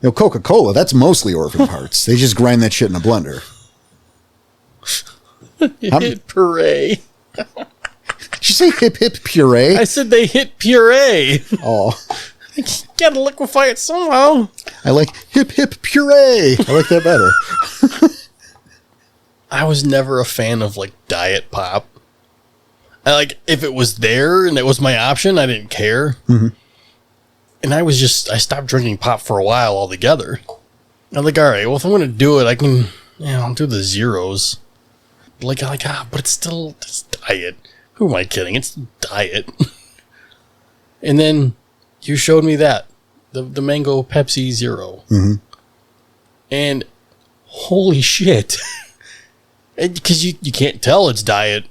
Coca-Cola, that's mostly orphan parts. They just grind that shit in a blender. hit puree. Did you say hip hip puree? I said they hit puree. Oh, Gotta liquefy it somehow. I like hip hip puree. I like that better. I was never a fan of diet pop. If it was there and it was my option, I didn't care. Mm-hmm. And I stopped drinking pop for a while altogether. I'm like, all right, well, if I'm going to do it, I can, I'll do the zeros. But it's diet. Who am I kidding? It's diet. And then you showed me that, the Mango Pepsi Zero. Mm-hmm. And holy shit. Because you can't tell it's diet.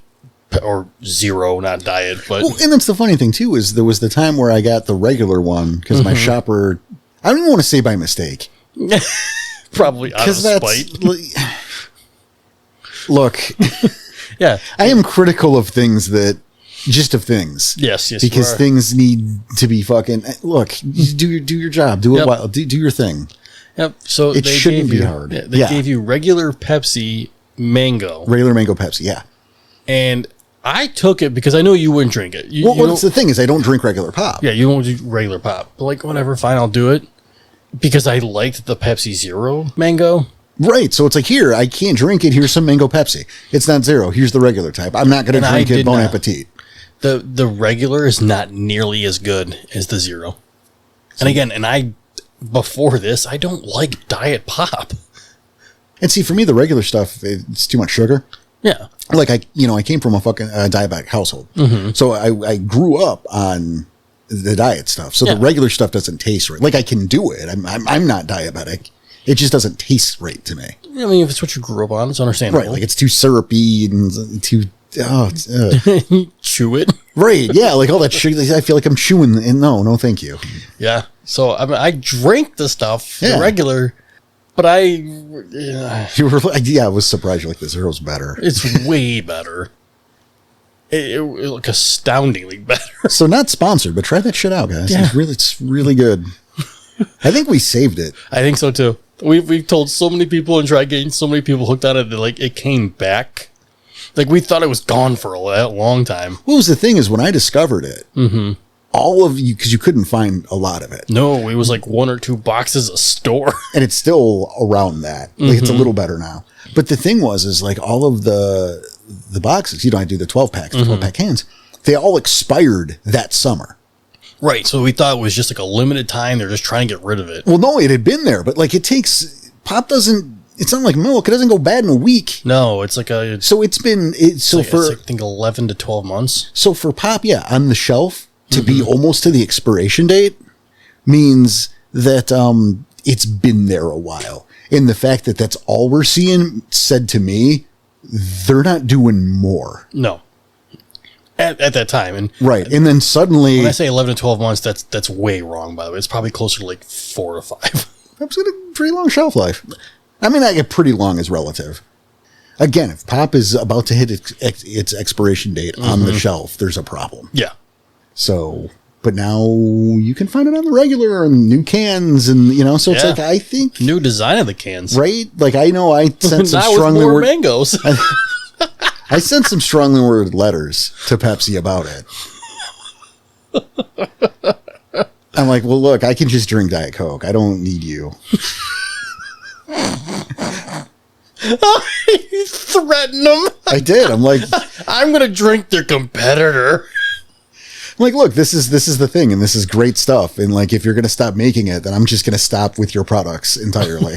Or zero, not diet, but Well, and that's the funny thing too, is there was the time where I got the regular one because my shopper, I don't even want to say by mistake. probably out of spite. Look, Yeah. I am critical of things of things. Yes, you Because are. things need to be fucking, look, you do your job, do it Yep. well, do your thing. Yep. So It they shouldn't gave be you- hard. Yeah, they gave you regular Pepsi Mango, Regular Mango Pepsi, yeah. and I took it because I know you wouldn't drink it. You Well, don't- what's the thing is I don't drink regular pop. yeah, you won't do regular pop. But whatever, fine, I'll do it because I liked the Pepsi Zero Mango. Right, so it's here, I can't drink it, here's some Mango Pepsi. It's not zero, here's the regular type. I'm not going And to I drink it, did bon not. appetit. The regular is not nearly as good as the Zero. And again, before this, I don't like diet pop. And see, for me, the regular stuff, it's too much sugar. Yeah. I came from a fucking diabetic household. So I grew up on the diet stuff. So Yeah. the regular stuff doesn't taste right. I can do it. I'm not diabetic. It just doesn't taste right to me. I mean, if it's what you grew up on, it's understandable. Right. It's too syrupy and too, Chew it. right. Yeah. All that sugar. I feel like I'm chewing. And no, thank you. Yeah. So I drank the stuff, Yeah. the regular, but You were I was surprised. You're like, the zero's better. it's way better. It looked astoundingly better. So not sponsored, but try that shit out, guys. Yeah. It's really good. I think we saved it. I think so too. We've told so many people and tried getting so many people hooked on it that it came back. We thought it was gone for a long time. What was the thing is when I discovered it, all of you, because you couldn't find a lot of it, No, it was 1 or 2 boxes a store. and it's still around that. It's a little better now. But the thing is all of the boxes, I do the 12 packs, 12 pack cans, they all expired that summer. Right. So we thought it was just a limited time. They're just trying to get rid of it. Well, no, it had been there, but it takes, pop doesn't, it's not like milk. It doesn't go bad in a week. No, it's So it's been, I think 11 to 12 months. So for pop, on the shelf to be almost to the expiration date means that it's been there a while. And the fact that that's all we're seeing said to me, they're not doing more. No. at that time. And Right. And then suddenly, when I say 11 to 12 months, that's way wrong, by the way. It's probably closer to like 4 to 5. Pop's got a pretty long shelf life. I mean, I get pretty long is relative. Again, if Pop is about to hit its expiration date on the shelf, there's a problem. Yeah. So, but now you can find it on the regular and new cans, and so it's Yeah. like, I think, New design of the cans. right? Like, I know I sent some Not with strongly more worded, mangoes. I sent some strongly worded letters to Pepsi about it. I'm like, well, look, I can just drink Diet Coke. I don't need you. You threaten them. I did. I'm like, I'm going to drink their competitor. look, this is the thing, and this is great stuff. And like, if you're going to stop making it, then I'm just going to stop with your products entirely.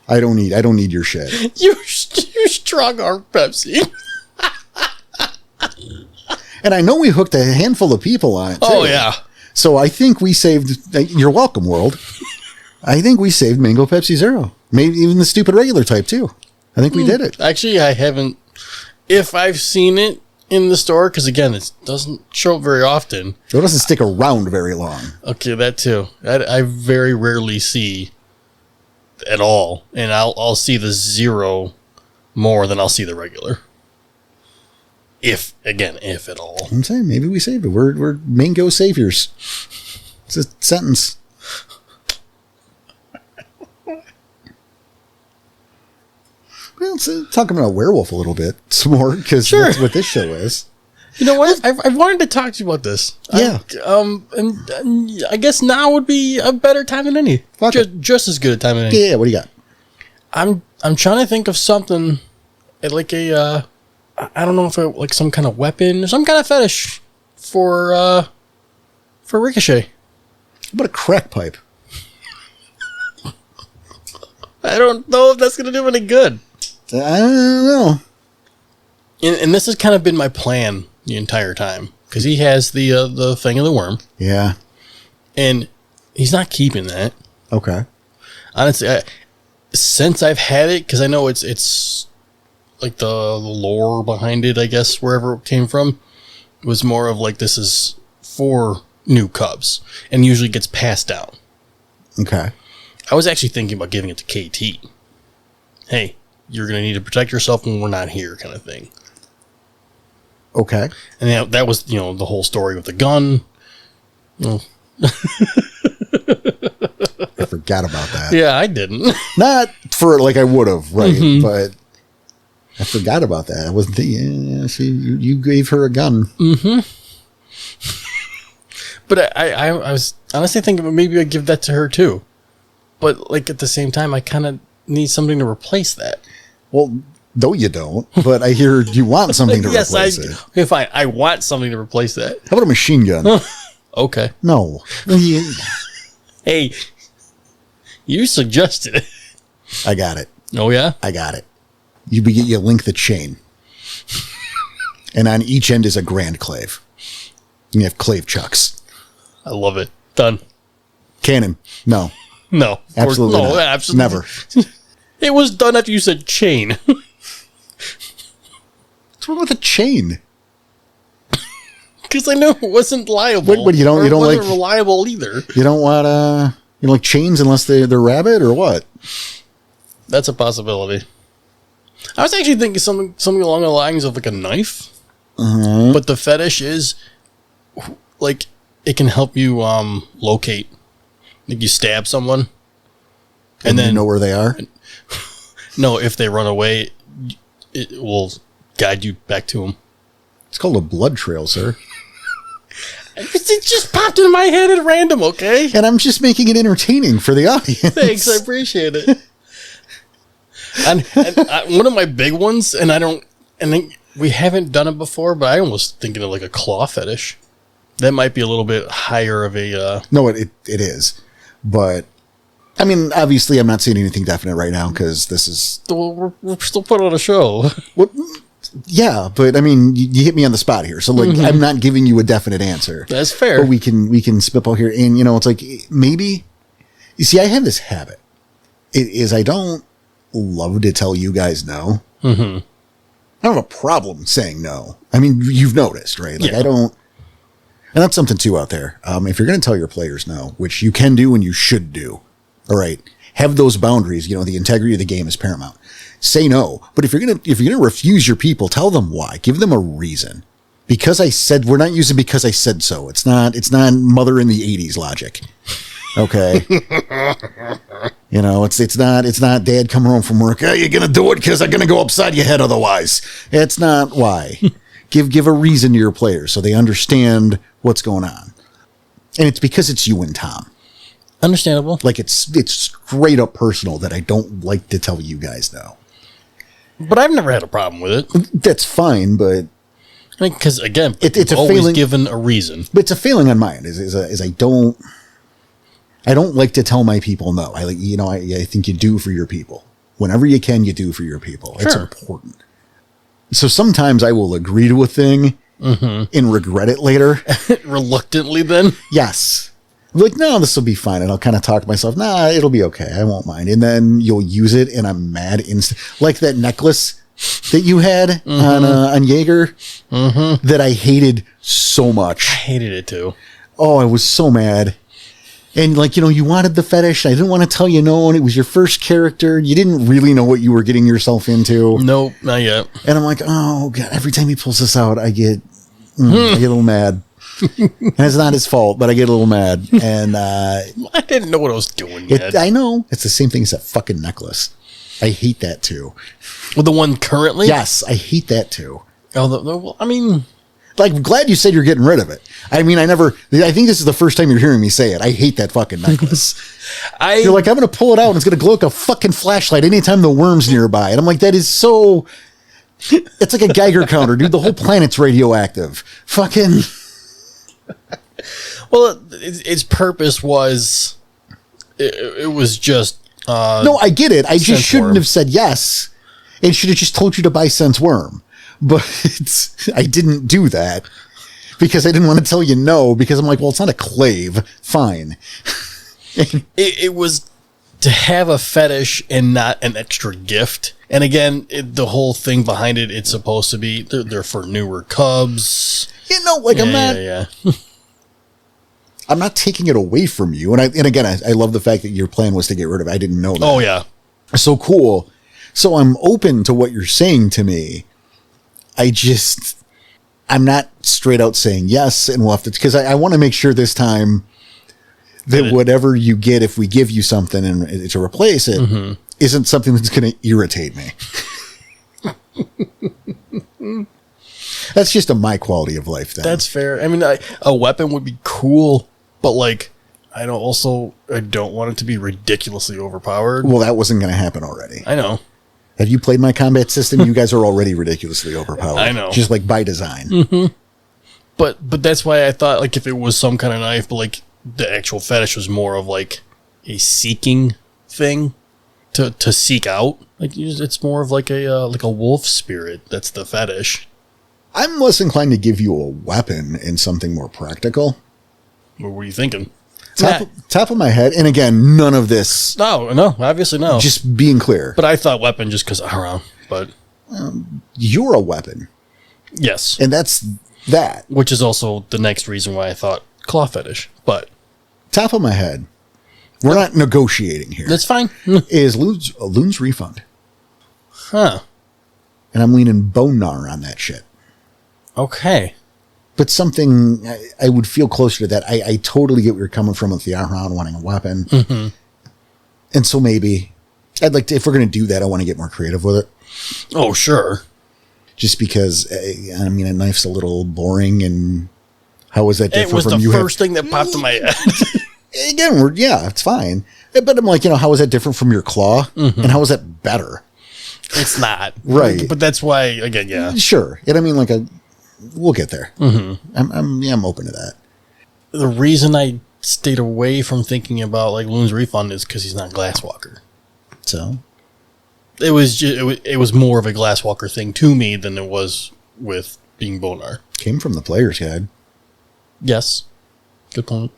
I don't need your shit. You strong arm Pepsi. And I know we hooked a handful of people on it, too. Oh, yeah. So I think we saved, you're welcome, world. I think we saved Mango Pepsi Zero. Maybe even the stupid regular type, too. I think we did it. Actually, I haven't. If I've seen it in the store, because again, it doesn't show up very often. It doesn't stick around very long. Okay, that too. I very rarely see at all, and I'll see the zero more than I'll see the regular. If at all. I'm saying maybe we saved it. We're mango saviors. It's a sentence. Well, let's talk about a werewolf a little bit some more, because Sure. that's what this show is. You know what? I've wanted to talk to you about this. Yeah. And I guess now would be a better time than any. Fuck Just as good a time than any. Yeah, what do you got? I'm trying to think of something like a I don't know if it, like some kind of weapon or some kind of fetish for Ricochet. How about a crack pipe? I don't know if that's gonna do any good. I don't know. And this has kind of been my plan the entire time, because he has the thing of the worm, Yeah. and he's not keeping that. Okay. Honestly, since I've had it, because I know it's like the lore behind it, I guess, wherever it came from, was more of like, this is for new cubs, and usually gets passed down. Okay. I was actually thinking about giving it to KT. Hey, you're going to need to protect yourself when we're not here, kind of thing. Okay. And that was, the whole story with the gun. I forgot about that. Yeah, I didn't. Not for like I would have, right? But I forgot about that. I wasn't thinking. Yeah, you gave her a gun. But I was honestly thinking maybe I'd give that to her too. But like at the same time, I kind of need something to replace that. Well, no, you don't. But I hear you want something to Yes, replace it. okay, fine. I want something to replace that. How about a machine gun? Okay. No. Hey, you suggested it. I got it. Oh yeah. I got it. You link the chain, and on each end is a grand clave. And you have clave chucks. I love it. Done. Cannon. No. No. Absolutely No, not. absolutely. Never. It was done after you said chain. What's wrong with a chain? Because I knew it wasn't liable. What, you don't Or it wasn't like reliable either. You don't want you don't like chains unless they're rabbit or what? That's a possibility. I was actually thinking something along the lines of like a knife. But the fetish is like it can help you locate. Like you stab someone, And then you know where they are. no, if they run away, it will guide you back to them. It's called a blood trail, sir. It just popped into my head at random. Okay, And I'm just making it entertaining for the audience. thanks. I appreciate it. and one of my big ones, and we haven't done it before, but I almost thinking of like a claw fetish. That might be a little bit higher of a. No, it is, but I mean, obviously, I'm not saying anything definite right now because this is. We're still putting on a show. What? Yeah, but I mean, you hit me on the spot here, so like, I'm not giving you a definite answer. That's fair. But we can spitball here, and it's like maybe. You see, I have this habit. It is I don't love to tell you guys no. I don't have a problem saying no. I mean, you've noticed, right? Like Yeah. I don't, and that's something too out there. If you're going to tell your players no, which you can do and you should do, all right, have those boundaries. You know, the integrity of the game is paramount. Say no. But if you're gonna refuse your people, tell them why. Give them a reason. Because I said, we're not using because I said so. It's not mother in the 80s logic. Okay. You know, it's not dad coming home from work. Hey, you're gonna do it because I'm gonna go upside your head otherwise. It's not why. Give a reason to your players so they understand what's going on. And it's because it's you and Tom. Understandable. Like it's straight up personal that I don't like to tell you guys no. But I've never had a problem with it. That's fine, but I mean, because again, it's a always failing, given a reason. but it's a failing on my end. Is I don't like to tell my people no. I think you do for your people. Whenever you can, you do for your people. It's Sure. important. So sometimes I will agree to a thing and regret it later. Reluctantly, then. Yes. Like, no, this will be fine. And I'll kind of talk to myself, nah, it'll be okay. I won't mind. And then you'll use it and I'm mad instant. Like that necklace that you had on Jaeger that I hated so much. Hated it too. Oh, I was so mad. And like, you wanted the fetish. I didn't want to tell you no. And it was your first character. You didn't really know what you were getting yourself into. Nope, not yet. And I'm like, oh God, every time he pulls this out, I get a little mad. And it's not his fault, but I get a little mad. And I didn't know what I was doing yet. I know. It's the same thing as that fucking necklace. I hate that too. With the one currently? Yes, I hate that too. Well, I mean, Like, I'm glad you said you're getting rid of it. I mean, I think this is the first time you're hearing me say it. I hate that fucking necklace. You're like, I'm going to pull it out and it's going to glow like a fucking flashlight anytime the worm's nearby. And I'm like, that is so, it's like a Geiger counter, dude. The whole planet's radioactive. Fucking. well, its purpose was, it was just, No, I get it. I just Sense shouldn't worm. have said yes. It should have just told you to buy Sense Worm. But I didn't do that because I didn't want to tell you no because I'm like, well, it's not a clave. Fine. it was to have a fetish and not an extra gift. And again, the whole thing behind it, it's supposed to be, they're for newer cubs. I'm not taking it away from you. And again, I love the fact that your plan was to get rid of it. I didn't know that. Oh, yeah. So cool. So I'm open to what you're saying to me. I'm not straight out saying yes. And we'll have to, because I want to make sure this time that whatever you get, if we give you something and to replace it, isn't something that's going to irritate me. That's just my quality of life. Then. That's fair. I mean, a weapon would be cool, but like, I don't want it to be ridiculously overpowered. Well, that wasn't going to happen already. I know. Have you played my combat system? You guys are already ridiculously overpowered. I know. Just like by design. But that's why I thought like if it was some kind of knife, but like the actual fetish was more of like a seeking thing to seek out. Like it's more of like a wolf spirit. That's the fetish. I'm less inclined to give you a weapon and something more practical. What were you thinking? Top of my head, and again, none of this. No, obviously no. Just being clear. But I thought weapon just because I don't know. But You're a weapon, yes, and that's that. which is also the next reason why I thought claw fetish. But Top of my head, we're not negotiating here. that's fine. Is Loon's refund, Huh. and I'm leaning bone gnar on that shit. Okay. But something I would feel closer to that. I totally get where you're coming from with the Ahron wanting a weapon. And so maybe I'd like to, if we're going to do that, I want to get more creative with it. Oh, sure. Just because, I mean, a knife's a little boring. And how is that different It was from the you first thing that popped in my head. Again, it's fine. But I'm like, how is that different from your claw? And how is that better? It's not. Right. But that's why, again, yeah. Sure. And I mean, we'll get there. I'm open to that. The reason I stayed away from thinking about like Loon's refund is because he's not Glasswalker. So It was just, it was more of a Glasswalker thing to me than it was with being Bonar. came from the player's guide. Yes. Good point.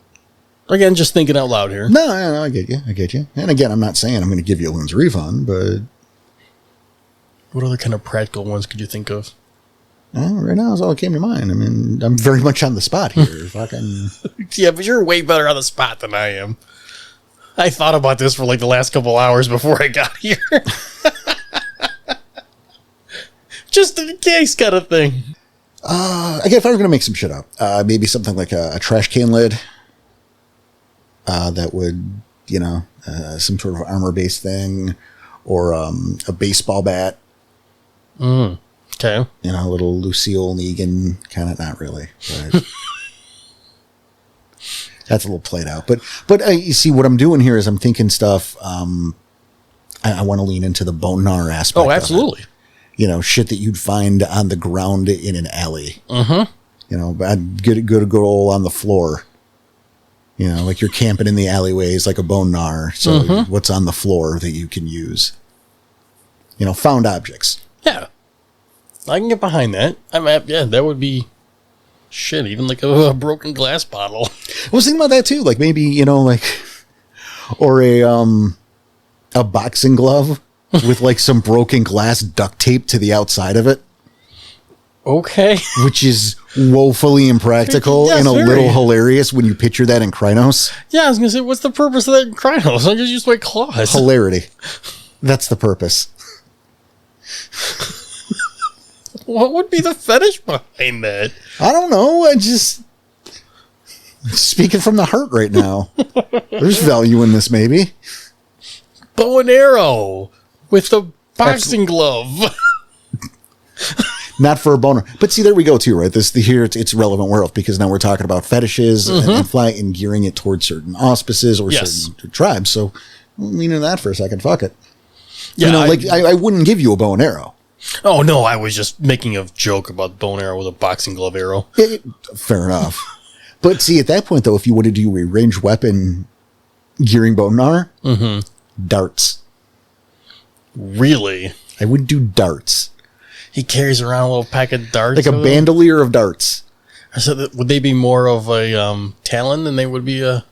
Again, just thinking out loud here. No, I get you. And again, I'm not saying I'm going to give you a Loon's refund, but What other kind of practical ones could you think of? Right now is all that came to mind. I mean, I'm very much on the spot here. Fucking. Yeah, but you're way better on the spot than I am. I thought about this for like the last couple hours before I got here. Just in case kind of thing. Again, if I were going to make some shit up, maybe something like a trash can lid that would, some sort of armor-based thing, or a baseball bat. Okay. A little Lucille Negan kind of, not really. But that's a little played out. But you see, what I'm doing here is I'm thinking stuff. I want to lean into the bone gnar aspect. Oh, absolutely. Shit that you'd find on the ground in an alley. Mm-hmm. I'd get a good goal on the floor. Like you're camping in the alleyways like a bone gnar. So what's on the floor that you can use? Found objects. Yeah. I can get behind that. That would be shit, even like a broken glass bottle. I was thinking about that too. Like maybe, or a boxing glove with like some broken glass duct tape to the outside of it. Okay. Which is woefully impractical and a little hilarious when you picture that in Krynos. Yeah, I was going to say, what's the purpose of that in Krynos? I just use my claws. Hilarity. That's the purpose. What would be the fetish behind that? I don't know. I just speaking from the heart right now. There's value in this, maybe. Bow and arrow with the boxing glove. Not for a boner. But see, there we go too, right? It's relevant world because now we're talking about fetishes and fly and gearing it towards certain auspices or certain tribes. So lean into that for a second. Fuck it. Yeah, I wouldn't give you a bow and arrow. Oh, no, I was just making a joke about bow and arrow with a boxing glove arrow. Fair enough. But see, at that point, though, if you wanted to do a ranged weapon gearing bow and arrow, darts. Really? I would do darts. He carries around a little pack of darts? Like a bandolier of darts. So would they be more of a talon than they would be a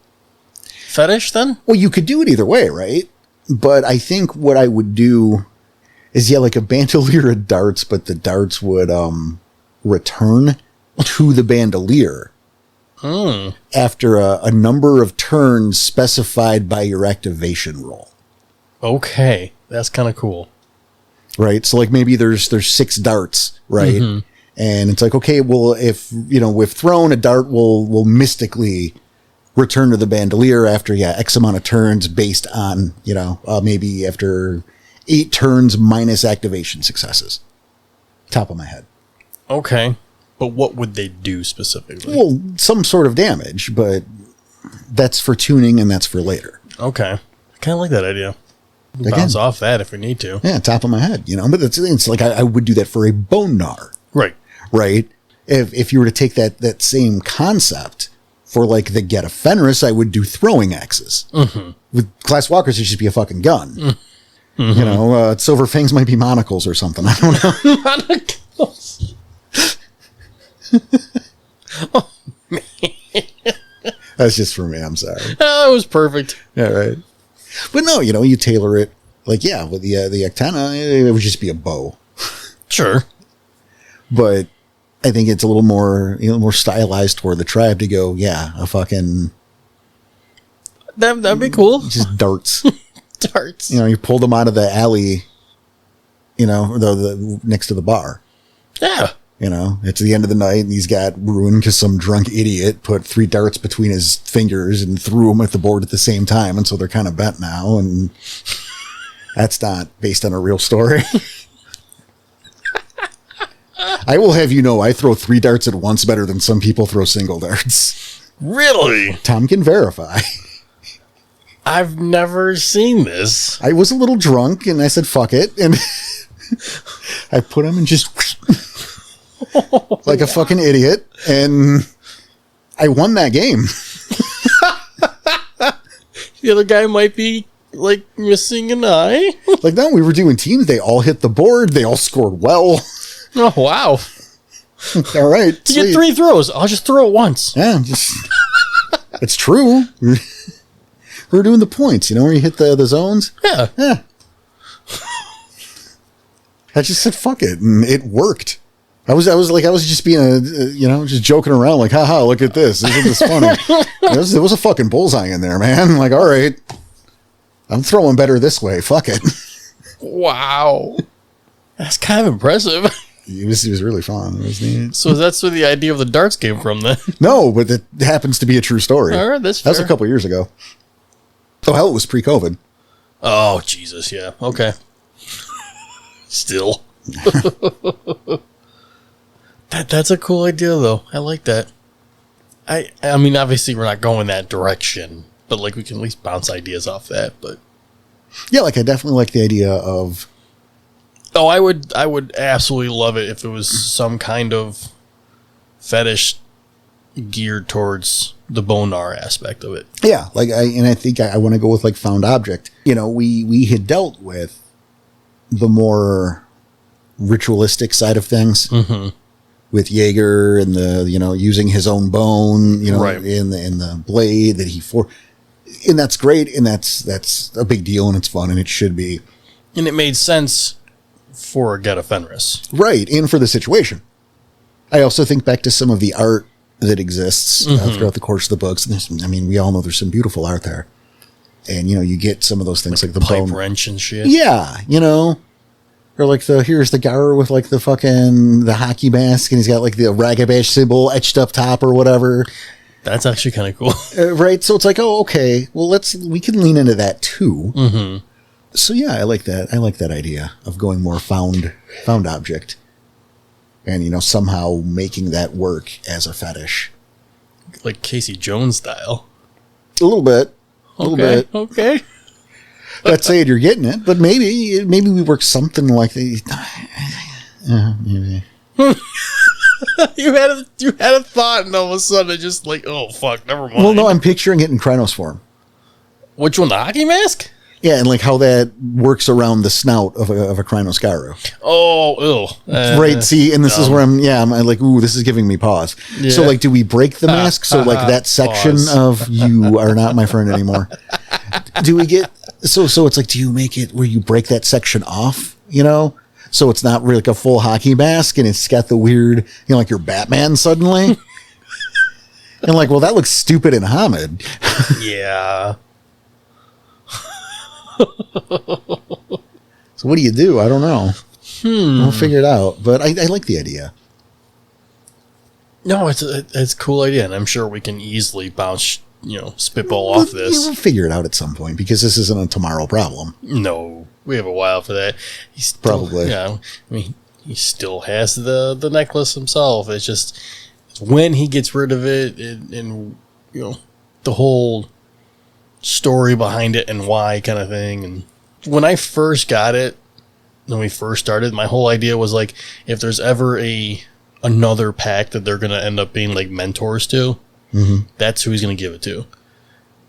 fetish, then? Well, you could do it either way, right? But I think what I would do is, like a bandolier of darts, but the darts would return to the bandolier after a number of turns specified by your activation roll. Okay, that's kind of cool. Right? So like maybe there's 6 darts, right? And it's like, okay, well, if, with thrown, a dart will mystically return to the bandolier after, X amount of turns based on, maybe after 8 turns minus activation successes. Top of my head. Okay. But what would they do specifically? Well, some sort of damage, but that's for tuning and that's for later. Okay. I kind of like that idea. Bounce off that if we need to. Yeah, top of my head, But it's like I would do that for a bone gnar. Right. Right? If you were to take that same concept for like the Get of Fenris, I would do throwing axes. With Class Walkers, it should be a fucking gun. Silver Fangs might be monocles or something. I don't know. Monocles. Oh, man. That's just for me. I'm sorry. Oh, it was perfect. Yeah, right. But no, you tailor it like, with the Ectana, it would just be a bow. Sure. But I think it's a little more, more stylized toward the tribe to go, a fucking. That'd be cool. Just darts. Darts. You pulled them out of the alley, the next to the bar. Yeah. It's the end of the night and he's got ruined because some drunk idiot put 3 darts between his fingers and threw them at the board at the same time. And so they're kind of bent now. And that's not based on a real story. I will have I throw 3 darts at once better than some people throw single darts. Really? Tom can verify. I've never seen this. I was a little drunk and I said, fuck it. And I put them and just like a fucking idiot. And I won that game. The other guy might be like missing an eye. Like, no, we were doing teams. They all hit the board. They all scored well. Oh, wow. All right. You get 3 throws. I'll just throw it once. Yeah, it's true. We're doing the points, where you hit the zones. Yeah. I just said fuck it, and it worked. I was just being just joking around, like, haha, look at this. Isn't this funny? There was a fucking bullseye in there, man. Like, all right, I'm throwing better this way. Fuck it. Wow. That's kind of impressive. It was really fun. It was neat. So that's where the idea of the darts came from then. No, but it happens to be a true story. All right, that's That was fair. a couple years ago. Oh, hell, it was pre-COVID. Oh, Jesus, yeah. Okay. Still. That's a cool idea, though. I like that. I mean, obviously, we're not going that direction, but, like, we can at least bounce ideas off that, but... Yeah, like, I definitely like the idea of... Oh, I would absolutely love it if it was some kind of fetish geared towards the bonar aspect of it. Yeah, like, I think I want to go with, like, found object. You know, we had dealt with the more ritualistic side of things. Mm-hmm. With Jaeger and the, using his own bone, Right. in the blade that and that's great. And that's a big deal and it's fun and it should be. And it made sense for Get a Fenris. Right. And for the situation. I also think back to some of the art that exists throughout the course of the books. And we all know there's some beautiful art there. And, you get some of those things like the Pipe bone. wrench and shit. Yeah. Or like here's the Gar with like the hockey mask and he's got like the Ragabash symbol etched up top or whatever. That's actually kind of cool. Right. So it's like, oh, okay, well, we can lean into that too. Mm-hmm. So yeah, I like that. I like that idea of going more found object and, somehow making that work as a fetish. Like Casey Jones style. A little bit. Okay. Let's say you're getting it, but maybe we work something like the. Maybe. You had a thought, and all of a sudden, it just like, oh fuck, never mind. Well, no, I'm picturing it in Krynos form. Which one, the hockey mask? Yeah, and like how that works around the snout of a Krynosgaru. Oh, ew. Right, see, and this is where I'm like, ooh, this is giving me pause. Yeah. So, like, do we break the mask? So, like, that section Pause. of you are not my friend anymore. Do we get, so it's like, do you make it where you break that section off, So it's not really like a full hockey mask and it's got the weird, like you're Batman suddenly? And like, well, that looks stupid in Hamid. Yeah. So what do? I don't know. We'll figure it out. But I like the idea. No, it's a cool idea, and I'm sure we can easily bounce, spitball off this. We'll figure it out at some point because this isn't a tomorrow problem. No, we have a while for that. He's still, Probably. Yeah, I mean, he still has the necklace himself. It's just when he gets rid of it, and the whole story behind it and why kind of thing. And when I first got it, when we first started, my whole idea was like, if there's ever another pack that they're gonna end up being like mentors to, that's who he's gonna give it to.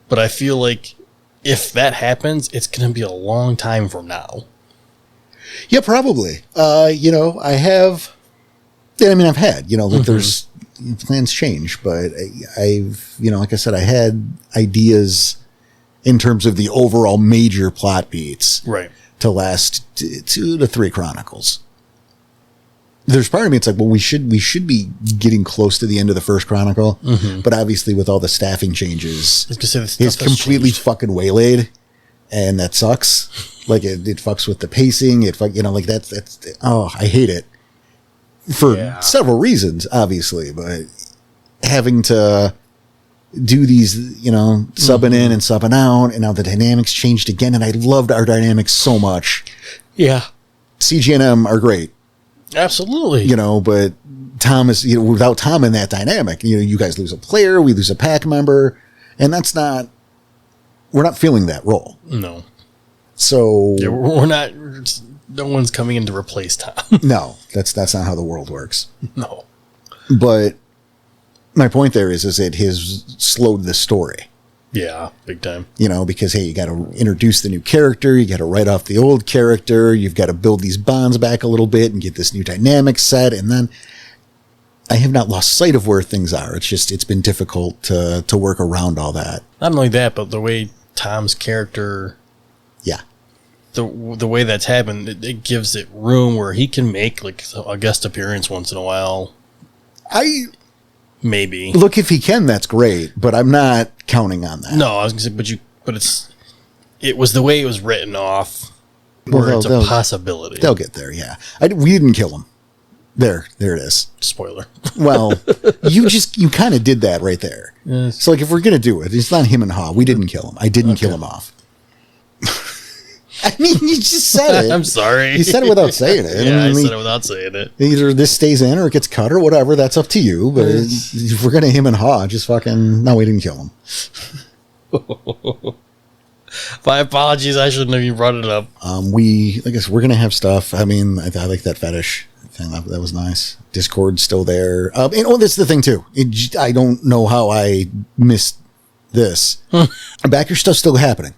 But I feel like if that happens, it's gonna be a long time from now. Yeah, probably. I've had, like there's plans change, but I've, like I said, I had ideas in terms of the overall major plot beats Right. to last 2 to 3 chronicles. There's part of me, it's like, well, we should be getting close to the end of the first chronicle, but obviously with all the staffing changes, I was gonna say the stuff it's that's completely changed. fucking waylaid, and that sucks. Like it fucks with the pacing. I hate it for several reasons, obviously, but having to do these, subbing in and subbing out, and now the dynamics changed again, and I loved our dynamics so much. Yeah. CG and M are great, Absolutely. but Tom is, without Tom in that dynamic, you guys lose a player, we lose a pack member, and we're not feeling that role. No. So Yeah, we're not. No one's coming in to replace Tom. no, that's not how the world works. No. But my point there is it has slowed the story. Yeah, big time. Because, hey, you got to introduce the new character. You got to write off the old character. You've got to build these bonds back a little bit and get this new dynamic set. And then I have not lost sight of where things are. It's just, it's been difficult to work around all that. Not only that, but the way Tom's character Yeah. the way that's happened, it gives it room where he can make like a guest appearance once in a while. Maybe Look, if he can, that's great, but I'm not counting on that. no, I was gonna say, but it was the way it was written off, where Well, it's a possibility. They'll get there, yeah. We didn't kill him. There it is. Spoiler. Well, you kind of did that right there. Yes. So, like, if we're going to do it, it's not him and Ha. We didn't kill him. I didn't kill him off. I mean, you just said it. I'm sorry. You said it without saying it. Yeah, I mean, said it without saying it. either this stays in or it gets cut or whatever. That's up to you. But if we're going to him and Ha, just fucking, no, we didn't kill him. My apologies. I shouldn't have even brought it up. Like I said, we're going to have stuff. I mean, I like that fetish thing. That was nice. Discord's still there. And that's the thing too. I don't know how I missed this. Backer stuff's still happening.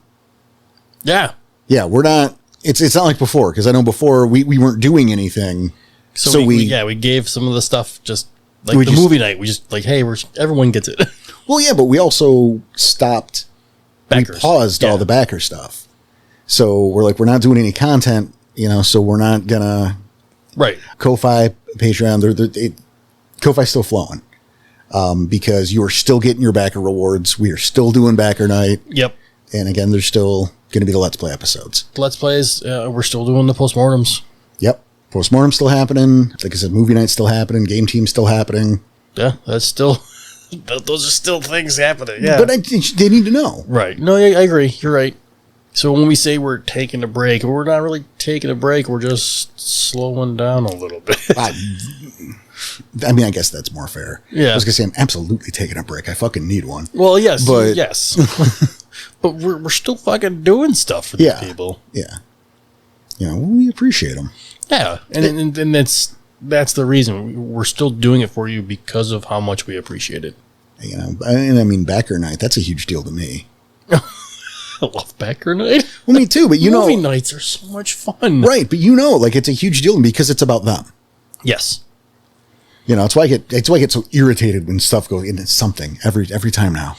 Yeah. Yeah, we're not. It's not like before, because I know before we weren't doing anything. So we gave some of the stuff just like We the just- movie night. We just like, hey, everyone gets it. Well, yeah, but we also stopped. Backers. We paused all the backer stuff. So we're like, we're not doing any content, so we're not gonna. Right. Ko-Fi, Patreon, Ko-Fi's still flowing. Because you are still getting your backer rewards. We are still doing backer night. Yep. And again, there's still going to be the Let's Play episodes. Let's Plays. We're still doing the postmortems. Yep. Postmortem still happening. Like I said, movie night still happening. Game team still happening. Yeah, that's still. Those are still things happening. Yeah. But they need to know. Right. No, I agree. You're right. So when we say we're taking a break, we're not really taking a break. We're just slowing down a little bit. I mean, I guess that's more fair. Yeah. I was going to say, I'm absolutely taking a break. I fucking need one. Well, yes. But- yes. But we're still fucking doing stuff for these Yeah. people. Yeah. We appreciate them. Yeah. And that's the reason. We're still doing it for you because of how much we appreciate it. And I mean, backer night, that's a huge deal to me. I love Backer Night. Well, me too, but Movie nights are so much fun. Right, but like it's a huge deal because it's about them. Yes. It's why I get so irritated when stuff goes into something every time now.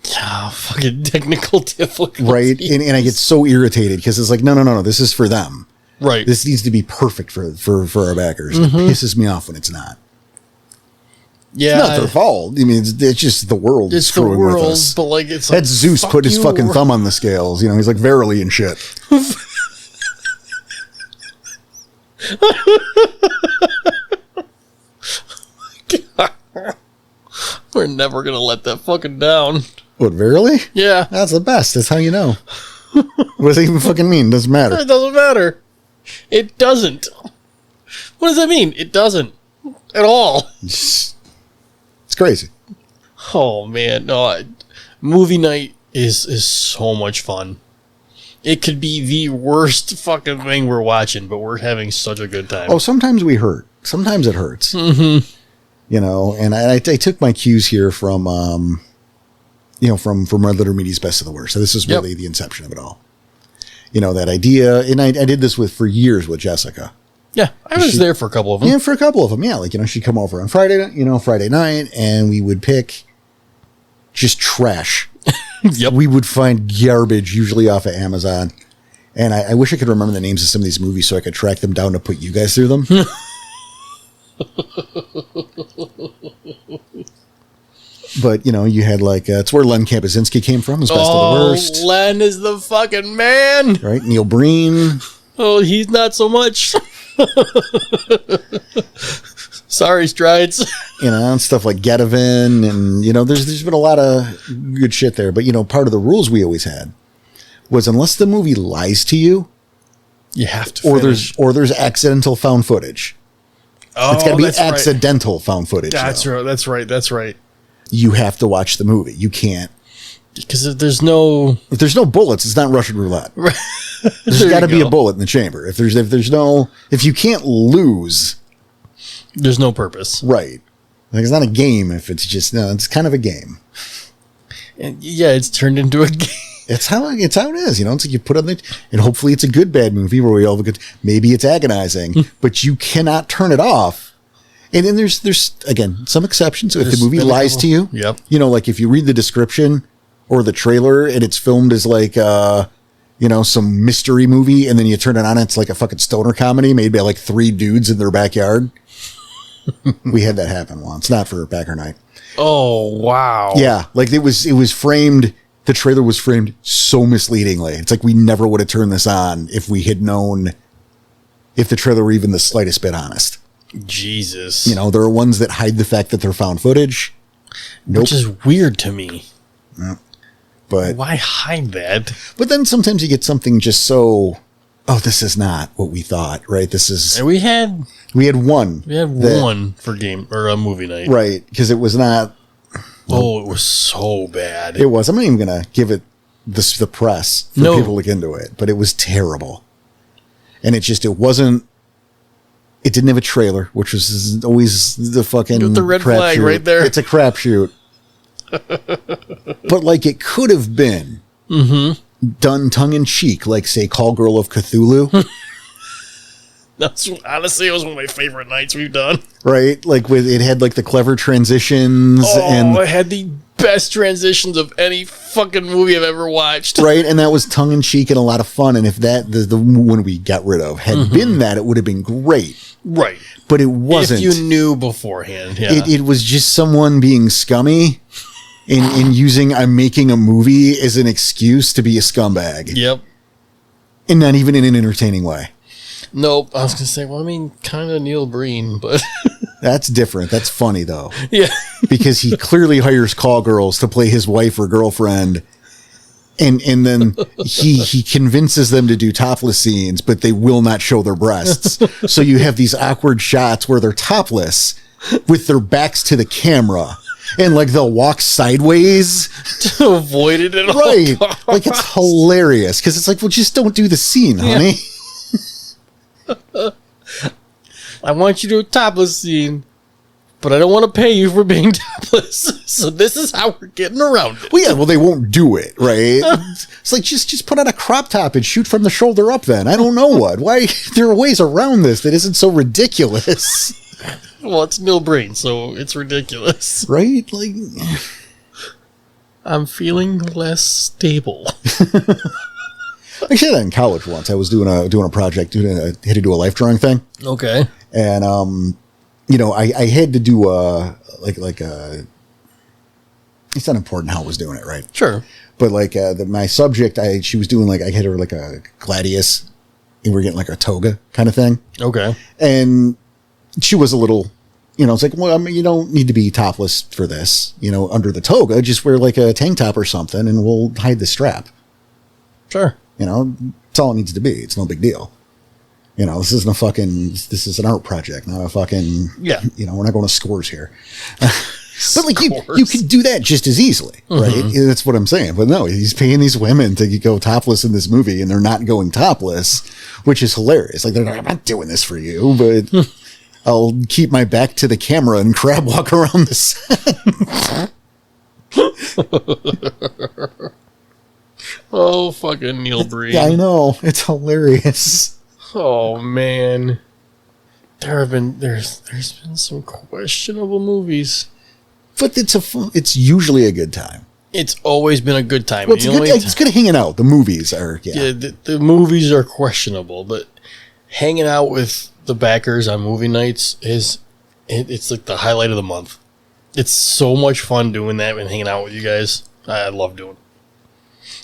Yeah, fucking technical difficulties. Right, and I get so irritated because it's like no, this is for them. Right. This needs to be perfect for our backers. It pisses me off when it's not. Yeah. It's not their fault. I mean, it's just the world It's the screwing with world, us. but like it's like That's Zeus fuck put his you. fucking thumb on the scales. He's like verily and shit. We're never gonna let that fucking down. What, verily? Yeah. That's the best. That's how you know. What does it even fucking mean? Doesn't matter. It doesn't matter. It doesn't. What does that mean? It doesn't. At all. It's crazy. Oh man, no. Movie night is so much fun. It could be the worst fucking thing we're watching, but we're having such a good time. Oh, sometimes we hurt. Sometimes it hurts. Mm-hmm. And I took my cues here from, from Red Letter Media's Best of the Worst. So this is really the inception of it all. That idea, and I did this for years with Jessica. Yeah, I was there for a couple of them. Yeah, for a couple of them. Yeah, like, she'd come over on Friday night, and we would pick just trash. Yep. We would find garbage, usually off of Amazon. And I wish I could remember the names of some of these movies so I could track them down to put you guys through them. But, you had it's where Len Kapuzinski came from, his Best of the Worst. Len is the fucking man. Right? Neil Breen. Oh, he's not so much. Sorry, Strides. And stuff like Getaven. And, there's been a lot of good shit there. But, part of the rules we always had was unless the movie lies to you, You have to or finish. there's accidental found footage. It's got to be accidental found footage. That's though. right. That's right. You have to watch the movie. You can't. Because if there's no... If there's no bullets, it's not Russian roulette. There's There got to you be a go. bullet in the chamber. If you can't lose, There's no purpose. right? Like, it's not a game. If it's just it's kind of a game. And yeah, it's turned into a game. It's how it is. It's like you put on and hopefully it's a good bad movie where we all have a good. Maybe it's agonizing, but you cannot turn it off. And then there's again some exceptions. If There's the movie been a lies couple. to you, Yep. like if you read the description or the trailer and it's filmed as like you know, some mystery movie, and then you turn it on, it's like a fucking stoner comedy made by like 3 dudes in their backyard. We had that happen once, not for Backer Night. Oh, wow. Yeah, like it was framed, the trailer was framed so misleadingly. It's like we never would have turned this on if we had known, if the trailer were even the slightest bit honest. Jesus. You know, there are ones that hide the fact that they're found footage. Nope. Which is weird to me. Yeah. But Why hide that? But then sometimes you get something just so, oh, this is not what we thought, right? This is, And we had one. We had one for game or a movie night. Right, because it was not, Oh, it was so bad. it was, I'm not even going to give it the press for No. people to look into it, but it was terrible. And it didn't have a trailer, which was always the fucking The red crapshoot. flag right there. It's a crapshoot. But like it could have been done tongue in cheek, like say Call Girl of Cthulhu, That's honestly, it was one of my favorite nights we've done. right? Like with it had like the clever transitions and it had the best transitions of any fucking movie I've ever watched. right, and that was tongue in cheek and a lot of fun. And if that the one we got rid of had been that, it would have been great. Right. But it wasn't. If you knew beforehand. Yeah. It was just someone being scummy and using I'm making a movie as an excuse to be a scumbag. Yep. And not even in an entertaining way. Nope. I was going to say, well, I mean, kind of Neil Breen, but That's different. That's funny though. yeah. Because he clearly hires call girls to play his wife or girlfriend. And then he convinces them to do topless scenes, but they will not show their breasts. So you have these awkward shots where they're topless with their backs to the camera. And like they'll walk sideways. To avoid it at all Right. costs. Like it's hilarious because it's like, well, just don't do the scene, honey. I want you to do a topless scene, but I don't want to pay you for being topless. So this is how we're getting around it. Well, yeah, well, they won't do it, right? It's like, just put on a crop top and shoot from the shoulder up then. I don't know what. Why? There are ways around this that isn't so ridiculous. Well, it's Neil Breen, so it's ridiculous. Right? Like, I'm feeling less stable. I said that in college once. I was doing a project, had to do a life drawing thing. Okay. And, you know, I had to do it's not important how I was doing it, right? Sure. But like my subject, she was doing like, I had her like a gladius and we're getting like a toga kind of thing. Okay. And she was a little, you know, it's like, well, I mean, you don't need to be topless for this, you know, under the toga, just wear like a tank top or something and we'll hide the strap. Sure. You know, it's all it needs to be. It's no big deal. You know, this is an art project, not a fucking, Yeah. you know, we're not going to scores here. But like you could do that just as easily, right? That's what I'm saying. But no, he's paying these women to go topless in this movie and they're not going topless, which is hilarious. Like they're like, I'm not doing this for you, but I'll keep my back to the camera and crab walk around the set. Oh, fucking Neil Breen. Yeah, I know. It's hilarious. Oh, man. There's been some questionable movies. But it's usually a good time. It's always been a good time. Well, it's The good. only It's good hanging out. The movies are, Yeah, the movies are questionable, but hanging out with the backers on movie nights it's like the highlight of the month. It's so much fun doing that and hanging out with you guys. I love doing it.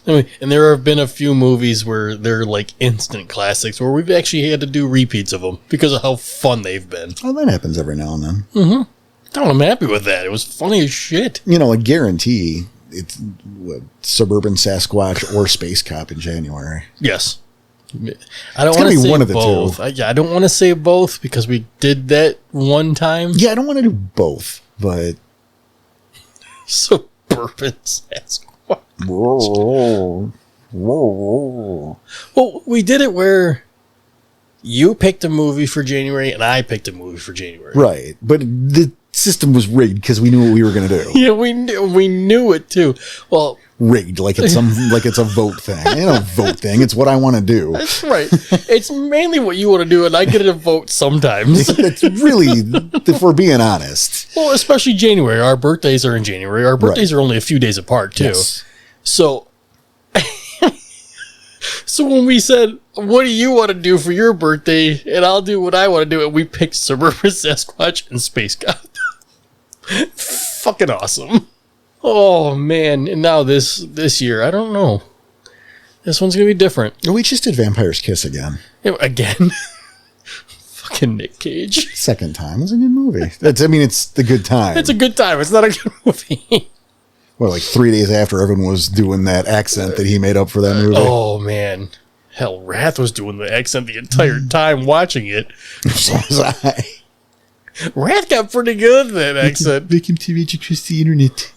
I mean, and there have been a few movies where they're like instant classics where we've actually had to do repeats of them because of how fun they've been. Well, that happens every now and then. I'm happy with that. It was funny as shit. You know, I guarantee it's Suburban Sasquatch or Space Cop in January. Yes. I don't gotta want to be say one of the both. two. I don't want to say both because we did that one time. Yeah, I don't want to do both, but Suburban Sasquatch. whoa. Well, we did it where you picked a movie for January and I picked a movie for January. Right, but the system was rigged because we knew what we were going to do. Yeah, we knew it too. Well, Rigged, like it's a vote thing. Ain't no vote thing. It's what I want to do. that's right. It's mainly what you want to do, and I get a vote sometimes. It's really, if we're being honest. Well, especially January. Our birthdays are in January. Our birthdays are only a few days apart too. Yes. So So when we said, what do you want to do for your birthday? And I'll do what I want to do. And we picked Suburban Sasquatch and Space Cop. Fucking awesome. Oh, man. And now this year, I don't know. This one's going to be different. We just did Vampire's Kiss again. Again. Fucking Nick Cage. Second time. It was a good movie. It's the good time. It's a good time. It's not a good movie. Well, like 3 days after everyone was doing that accent that he made up for that movie. Oh, man. Hell, Wrath was doing the accent the entire time watching it. So was I. Wrath got pretty good at that accent. Welcome to Rage Across the Internet.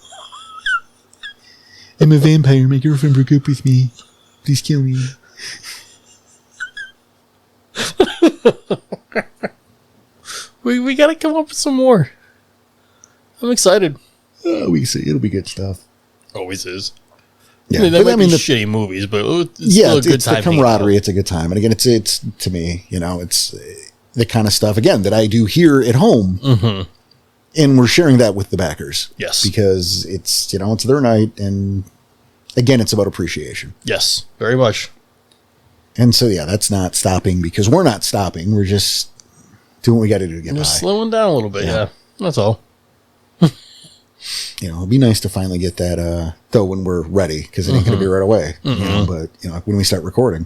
I'm a vampire. My girlfriend broke up with me. Please kill me. We got to come up with some more. I'm excited. We see. It'll be good stuff. Always is. Yeah, I mean, that might be shitty movies, but it's still a good it's time. the camaraderie. It's a good time, and again, it's to me, it's the kind of stuff again that I do here at home, and we're sharing that with the backers. Yes, because it's it's their night, and again, it's about appreciation. Yes, very much. And so that's not stopping because we're not stopping. We're just doing what we got to do to get by. Just slowing down a little bit. Yeah, that's all. It'd be nice to finally get that, though, when we're ready, because it ain't going to be right away. But when we start recording,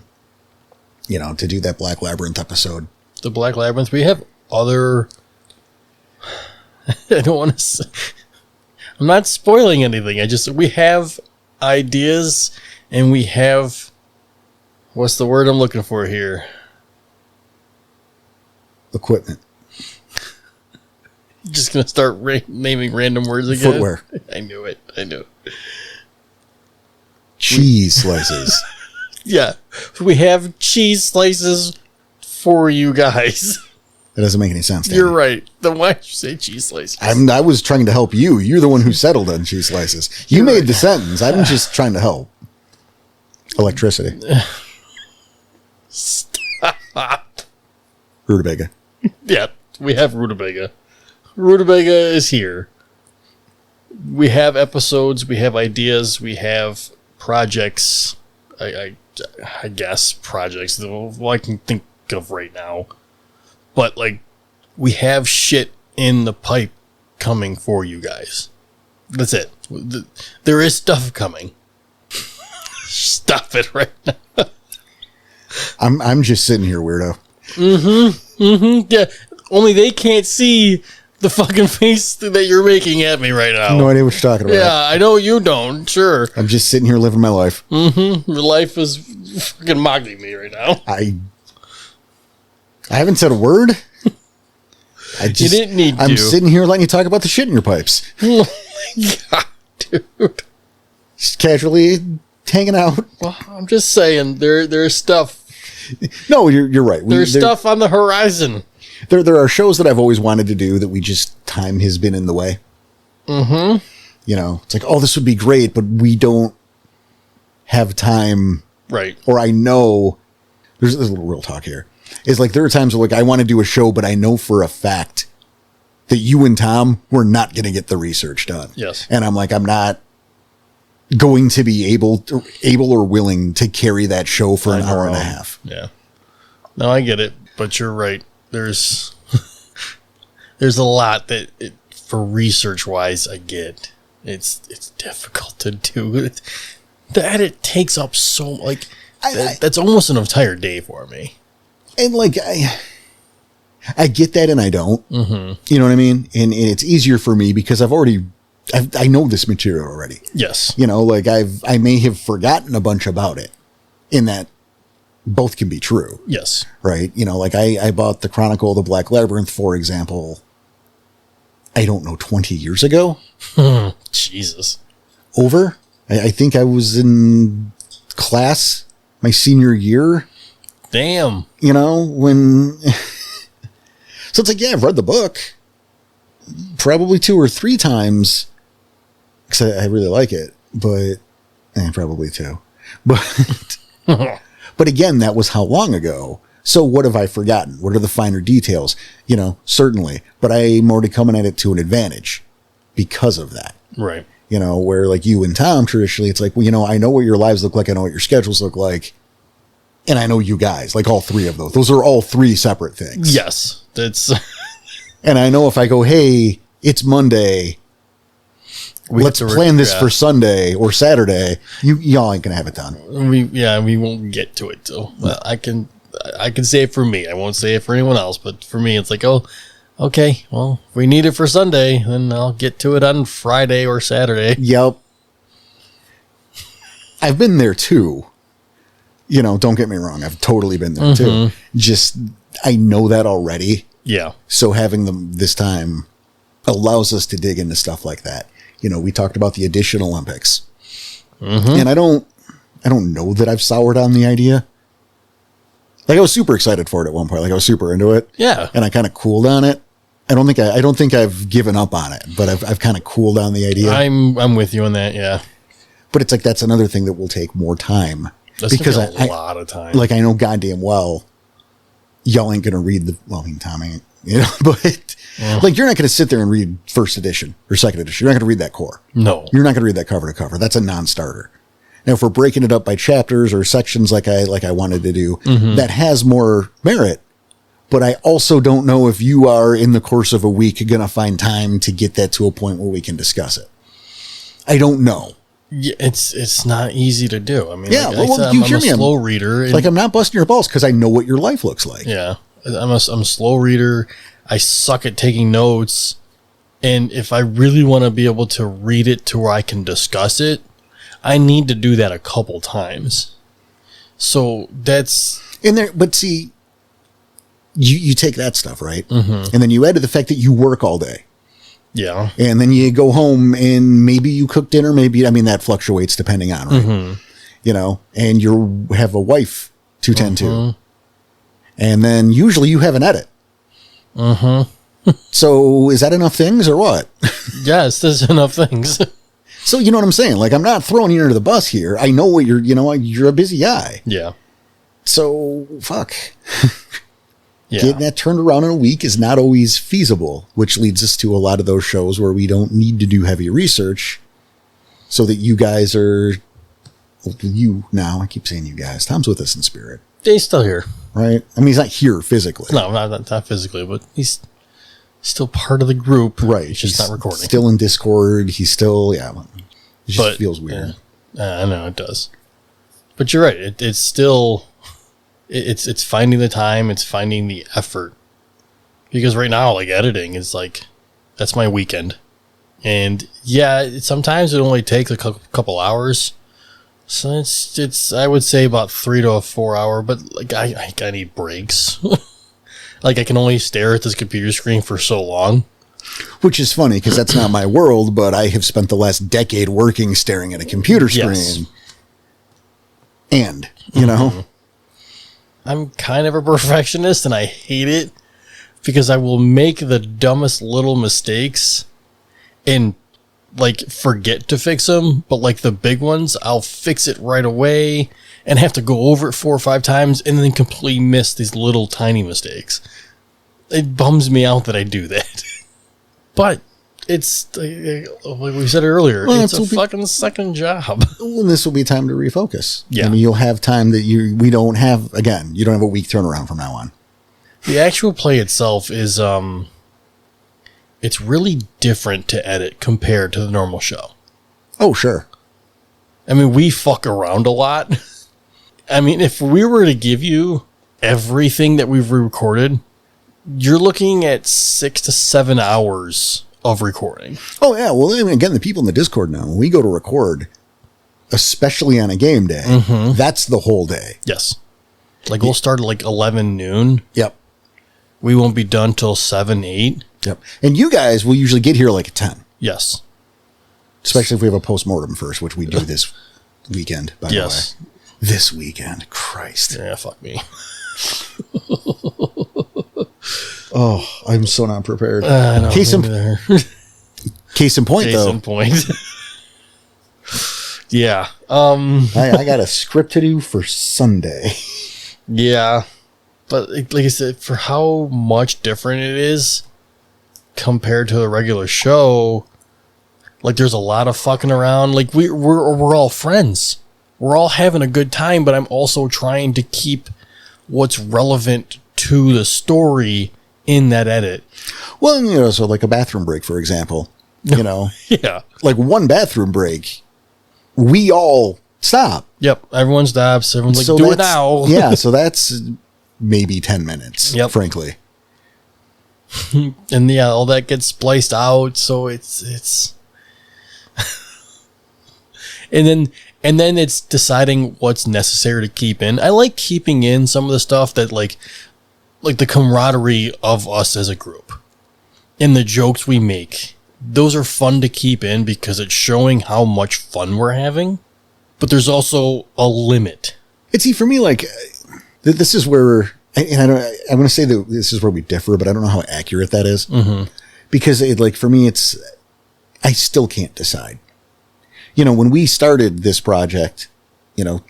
to do that Black Labyrinth episode. The Black Labyrinth. We have other. I don't want to. I'm not spoiling anything. We have ideas, and we have. What's the word I'm looking for here? Equipment. Just gonna start naming random words again. Footwear. I knew it. Cheese slices. Yeah, we have cheese slices for you guys. That doesn't make any sense. You're right. Then why did you say cheese slices? I was trying to help you. You're the one who settled on cheese slices. You made the sentence. I'm just trying to help. Electricity. Stop. Rutabaga. Yeah, we have Rutabaga. Rutabaga is here. We have episodes, we have ideas, we have projects. I guess projects that all I can think of right now. But we have shit in the pipe coming for you guys. That's it. There is stuff coming. Stop it right now. I'm just sitting here, weirdo. Yeah. Only they can't see the fucking face that you're making at me right now. No idea what you're talking about. Yeah, I know you don't. Sure. I'm just sitting here living my life. Your life is fucking mocking me right now. I haven't said a word. You didn't need to. I'm sitting here letting you talk about the shit in your pipes. Oh my God, dude. Just casually hanging out. Well, I'm just saying, there's stuff. No, you're right. There's stuff on the horizon. There are shows that I've always wanted to do that we just time has been in the way. It's like, oh, this would be great, but we don't have time. Right. Or I know there's a little real talk here. It's like there are times where I want to do a show, but I know for a fact that you and Tom were not going to get the research done. Yes. And I'm like, I'm not going to be able or willing to carry that show for an hour and a half. Yeah. No, I get it, but you're right. There's a lot that for research wise I get. It's difficult to do. The edit takes up so that's almost an entire day for me. And I get that and I don't. You know what I mean? And it's easier for me because I know this material already. Yes. I may have forgotten a bunch about it, in that both can be true. Yes. Right. I bought the Chronicle of the Black Labyrinth, for example, I don't know, 20 years ago. Jesus. Over. I think I was in class my senior year. Damn. When. So it's like, yeah, I've read the book probably 2 or 3 times because I really like it, but probably 2. But again, that was how long ago. So what have I forgotten? What are the finer details? Certainly, but I'm already coming at it to an advantage because of that. Right. Where you and Tom traditionally, it's like, well, I know what your lives look like. I know what your schedules look like. And I know you guys, like all three of those. Those are all three separate things. Yes. That's And I know if I go, hey, it's Monday, let's plan this for Sunday or Saturday, y'all ain't gonna have it done. We won't get to it till I can say it for me. I won't say it for anyone else, but for me it's like, oh, okay, well, if we need it for Sunday, then I'll get to it on Friday or Saturday. Yep. I've been there too. You know, don't get me wrong. I've totally been there too. Just, I know that already. Yeah. So having them this time allows us to dig into stuff like that. You know, we talked about the Edition Olympics. And I don't know that I've soured on the idea. Like I was super excited for it at one point. Like I was super into it. Yeah. And I kind of cooled on it. I don't think I've given up on it, but I've kind of cooled on the idea. I'm with you on that. Yeah. But it's like, that's another thing that will take more time. That's because a lot of time. Like I know goddamn well, y'all ain't gonna read I mean, Tom ain't, you know, but like you're not gonna sit there and read first edition or second edition. You're not gonna read that core. No, you're not gonna read that cover to cover. That's a non-starter. Now, if we're breaking it up by chapters or sections, like I wanted to do, that has more merit. But I also don't know if you are in the course of a week gonna find time to get that to a point where we can discuss it. I don't know. Yeah, it's not easy to do. I mean, yeah, like well, I'm a slow reader. And, like I'm not busting your balls because I know what your life looks like. Yeah, I'm a slow reader. I suck at taking notes, and if I really want to be able to read it to where I can discuss it, I need to do that a couple times. So that's in there. But see, you take that stuff, right, and then you add to the fact that you work all day. Yeah. And then you go home and maybe you cook dinner. Maybe, I mean, that fluctuates depending on, right? You know, and you have a wife to tend to. And then usually you have an edit. So is that enough things or what? Yes, there's enough things. So you know what I'm saying? Like, I'm not throwing you under the bus here. I know what you're a busy guy. Yeah. So fuck. Yeah. Getting that turned around in a week is not always feasible, which leads us to a lot of those shows where we don't need to do heavy research so that you guys are, I keep saying you guys, Tom's with us in spirit. He's still here. Right? I mean, he's not here physically. No, not physically, but he's still part of the group. Right. He's just not recording. Still in Discord. He's still, it just feels weird. I know it does. But you're right. It's still... It's finding the time, it's finding the effort. Because right now, like, editing is like, that's my weekend. And yeah, sometimes it only takes a couple hours. So it's I would say about 3 to 4 hour, but like I need breaks. Like I can only stare at this computer screen for so long. Which is funny because that's not my world, but I have spent the last decade working staring at a computer screen. Yes. And, you know, I'm kind of a perfectionist and I hate it because I will make the dumbest little mistakes and like forget to fix them. But like the big ones, I'll fix it right away and have to go over it 4 or 5 times and then completely miss these little tiny mistakes. It bums me out that I do that. But it's like we said earlier, it's a fucking second job. Well, this will be time to refocus. Yeah. I mean, you'll have time that we don't have, again, you don't have a week turnaround from now on. The actual play itself is, it's really different to edit compared to the normal show. Oh, sure. I mean, we fuck around a lot. I mean, if we were to give you everything that we've recorded, you're looking at 6 to 7 hours of recording. Oh, yeah. Well, I mean, again, the people in the Discord know, when we go to record, especially on a game day, that's the whole day. Yes. Like, we'll start at like 11 noon. Yep. We won't be done till 7, 8. Yep. And you guys will usually get here like at 10. Yes. Especially if we have a postmortem first, which we do this weekend, by the Yes. way. This weekend. Christ. Yeah, fuck me. Oh, I'm so not prepared. No, Case in point, Case though. in point. Yeah. I got a script to do for Sunday. Yeah. But like I said, for how much different it is compared to the regular show, like there's a lot of fucking around. Like we're all friends. we're all having a good time, but I'm also trying to keep what's relevant to the story in that edit. Well, you know, so like a bathroom break, for example, you know, Yeah. like one bathroom break, we all stop. Yep. Everyone stops. Everyone's like, So do it that's- now. Yeah. So that's maybe 10 minutes, Yep. frankly. And yeah, all that gets spliced out. So it's, and then it's deciding what's necessary to keep in. I like keeping in some of the stuff that like the camaraderie of us as a group and the jokes we make. Those are fun to keep in because it's showing how much fun we're having, but there's also a limit. And see, for me, like, this is where, and I'm going to say that this is where we differ, but I don't know how accurate that is. Mm-hmm. Because, like, for me, I still can't decide. You know, when we started this project, you know,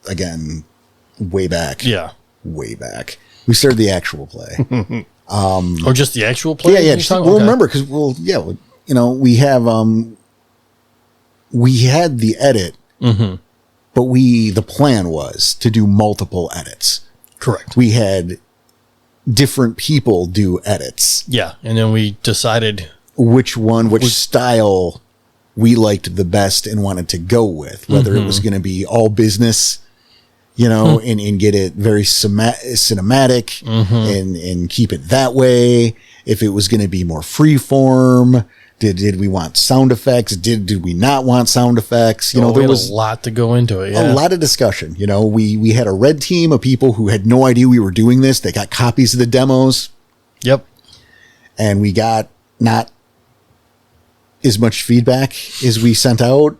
again, way back. Yeah. Way back. We started the actual play. Or just the actual play? Yeah, you're just, talking? well, Okay. remember, because, you know, we have, we had the edit, but the plan was to do multiple edits. Correct. We had different people do edits. Yeah. And then we decided, Which style we liked the best and wanted to go with, whether it was going to be all business, you know, and get it very cinematic and keep it that way. If it was going to be more free form, did we want sound effects? Did we not want sound effects? You know, there was a lot to go into it. a Yeah. lot of discussion. You know, we had a red team of people who had no idea we were doing this. They got copies of the demos, Yep. and we got not as much feedback as we sent out.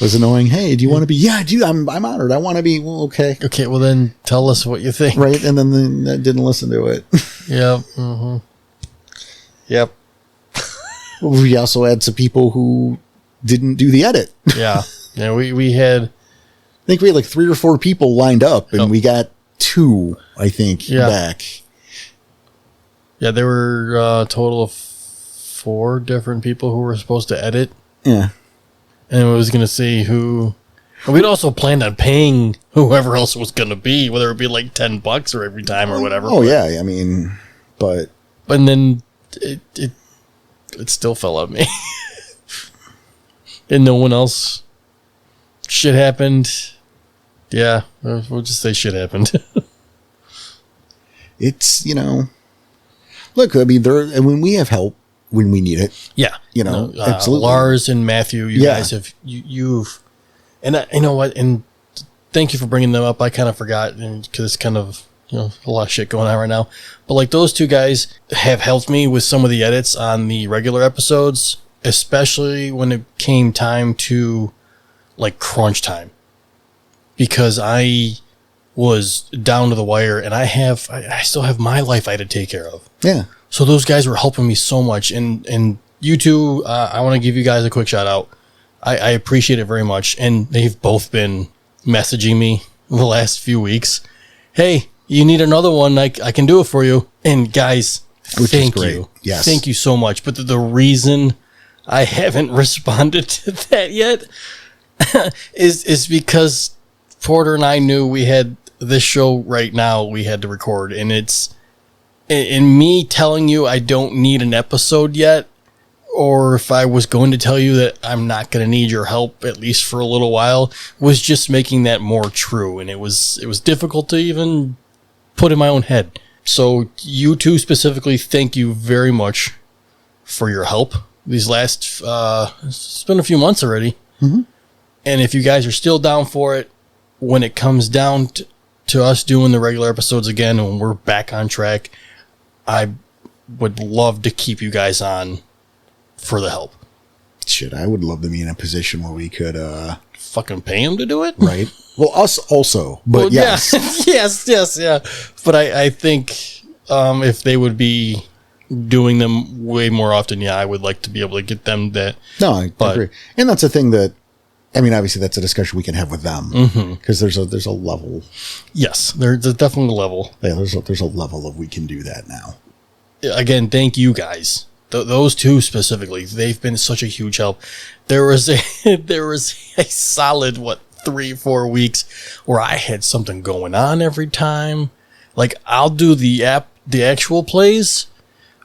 Was annoying. Hey, do you want to be? Yeah, I do. I'm honored. I want to be. Well, okay. Okay. Well, then tell us what you think. Right. And then didn't listen to it. Yep. Mm-hmm. Yep. We also had some people who didn't do the edit. Yeah. Yeah. We had. I think we had like 3 or 4 people lined up, and Yep. we got 2, I think, Yeah. back. Yeah. There were a total of 4 different people who were supposed to edit. Yeah. And we was going to see who. And we'd also planned on paying whoever else was going to be, whether it be like $10 or every time or whatever. Oh, yeah. I mean, but And then it still fell on me. And no one else. Shit happened. Yeah. We'll just say shit happened. it's, you know, look, I mean, and when we have help, when we need it, Yeah. you know, absolutely. Lars and Matthew, you Yeah. guys have, you've, and you know what, and thank you for bringing them up. I kind of forgot because it's kind of, you know, a lot of shit going on right now. But like those 2 guys have helped me with some of the edits on the regular episodes, especially when it came time to like crunch time. Because I was down to the wire and I still have my life I had to take care of. Yeah. So those guys were helping me so much. And you two, I want to give you guys a quick shout out. I appreciate it very much. And they've both been messaging me the last few weeks. Hey, you need another one. I can do it for you. And guys, Which is thank great. you. Yes. Thank you so much. But the reason I haven't responded to that yet is because Porter and I knew we had this show right now we had to record. And it's, in me telling you I don't need an episode yet, or if I was going to tell you that I'm not going to need your help at least for a little while, was just making that more true. And it was difficult to even put in my own head. So you two specifically, thank you very much for your help these last, it's been a few months already. Mm-hmm. And if you guys are still down for it, when it comes down to us doing the regular episodes again, and when we're back on track, I would love to keep you guys on for the help. Shit, I would love to be in a position where we could, Fucking pay him to do it? right? Well, us also, but Well, yes. Yeah. yes, yeah. But I think if they would be doing them way more often, yeah, I would like to be able to get them that. No, I But- agree. And that's a thing that, I mean, obviously that's a discussion we can have with them because there's a level. Yes, there's definitely a level. Yeah, there's a level of we can do that now. Again, thank you guys those two specifically, they've been such a huge help. There was a solid 3-4 weeks where I had something going on every time. Like, I'll do the actual plays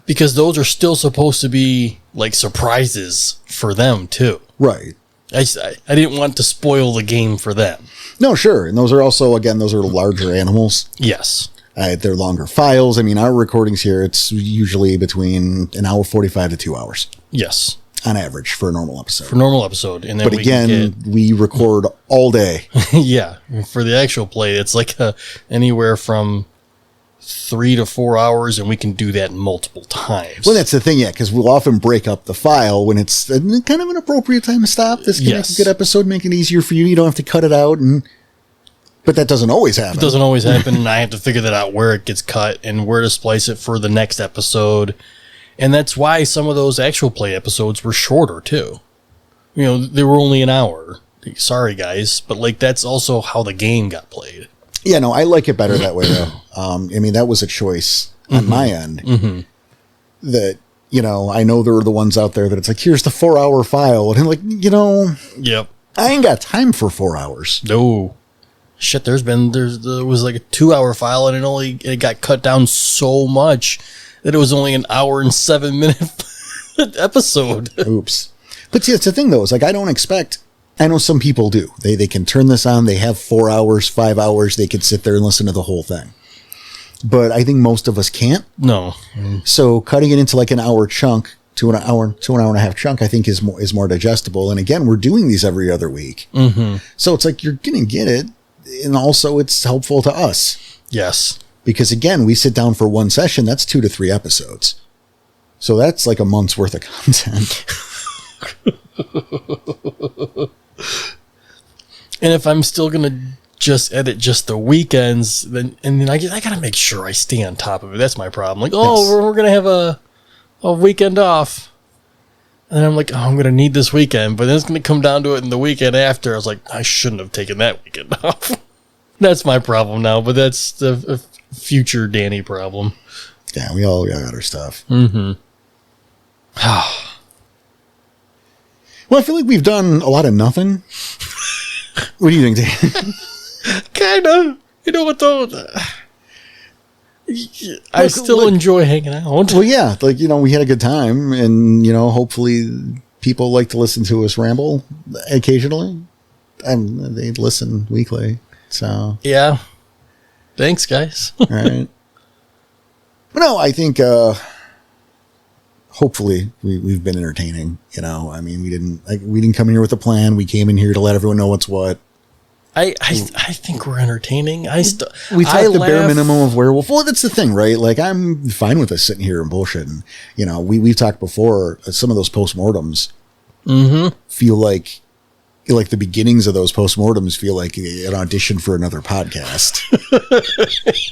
because those are still supposed to be like surprises for them too. Right. I didn't want to spoil the game for them. No, sure. And those are also, again, those are larger animals. Yes. They're longer files. I mean, our recordings here, it's usually between an hour 45 to 2 hours. Yes. On average for a normal episode. For normal episode. And then but again, we record all day. Yeah. For the actual play, it's like anywhere from 3 to 4 hours, and we can do that multiple times. Well, that's the thing, yeah, because we'll often break up the file when it's kind of an appropriate time to stop. This can make a good episode, make it easier for you. You don't have to cut it out, but that doesn't always happen. It doesn't always happen, and I have to figure that out where it gets cut and where to splice it for the next episode. And that's why some of those actual play episodes were shorter, too. You know, they were only an hour. Sorry, guys, but like that's also how the game got played. Yeah, no, I like it better that way, though. I mean, that was a choice on my end. That, you know, I know there are the ones out there that it's like, here's the 4-hour file. And I'm like, you know, Yep. I ain't got time for 4 hours. No. Shit, there was like a 2-hour file, and it got cut down so much that it was only an hour and 7-minute episode. Oops. But see, that's the thing, though. It's like, I know some people do. They can turn this on. They have 4 hours, 5 hours. They can sit there and listen to the whole thing. But I think most of us can't. No. So cutting it into like an hour chunk to an hour and a half chunk, I think is more digestible. And again, we're doing these every other week. So it's like, you're going to get it. And also it's helpful to us. Yes. Because again, we sit down for one session. That's 2 to 3 episodes. So that's like a month's worth of content. And if I'm still gonna just edit just the weekends, then I gotta make sure I stay on top of it. That's my problem. Like, we're gonna have a weekend off, and I'm like, I'm gonna need this weekend, but then it's gonna come down to it in the weekend after. I was like, I shouldn't have taken that weekend off. That's my problem now, but that's the future Danny problem. Yeah, we all got our stuff. Well, I feel like we've done a lot of nothing. What do you think, Dan? Kind of. You know what, though? I still enjoy hanging out. Well, yeah. Like, you know, we had a good time. And, you know, hopefully people like to listen to us ramble occasionally. And they listen weekly. So. Yeah. Thanks, guys. All right. But no, I think... hopefully we've been entertaining, you know. I mean, we didn't come in here with a plan. We came in here to let everyone know what's what. I think we're entertaining. We talked the bare minimum of werewolf. Well, that's the thing, right? Like, I'm fine with us sitting here and bullshitting. You know, we've talked before. Some of those postmortems feel like the beginnings of those postmortems feel like an audition for another podcast.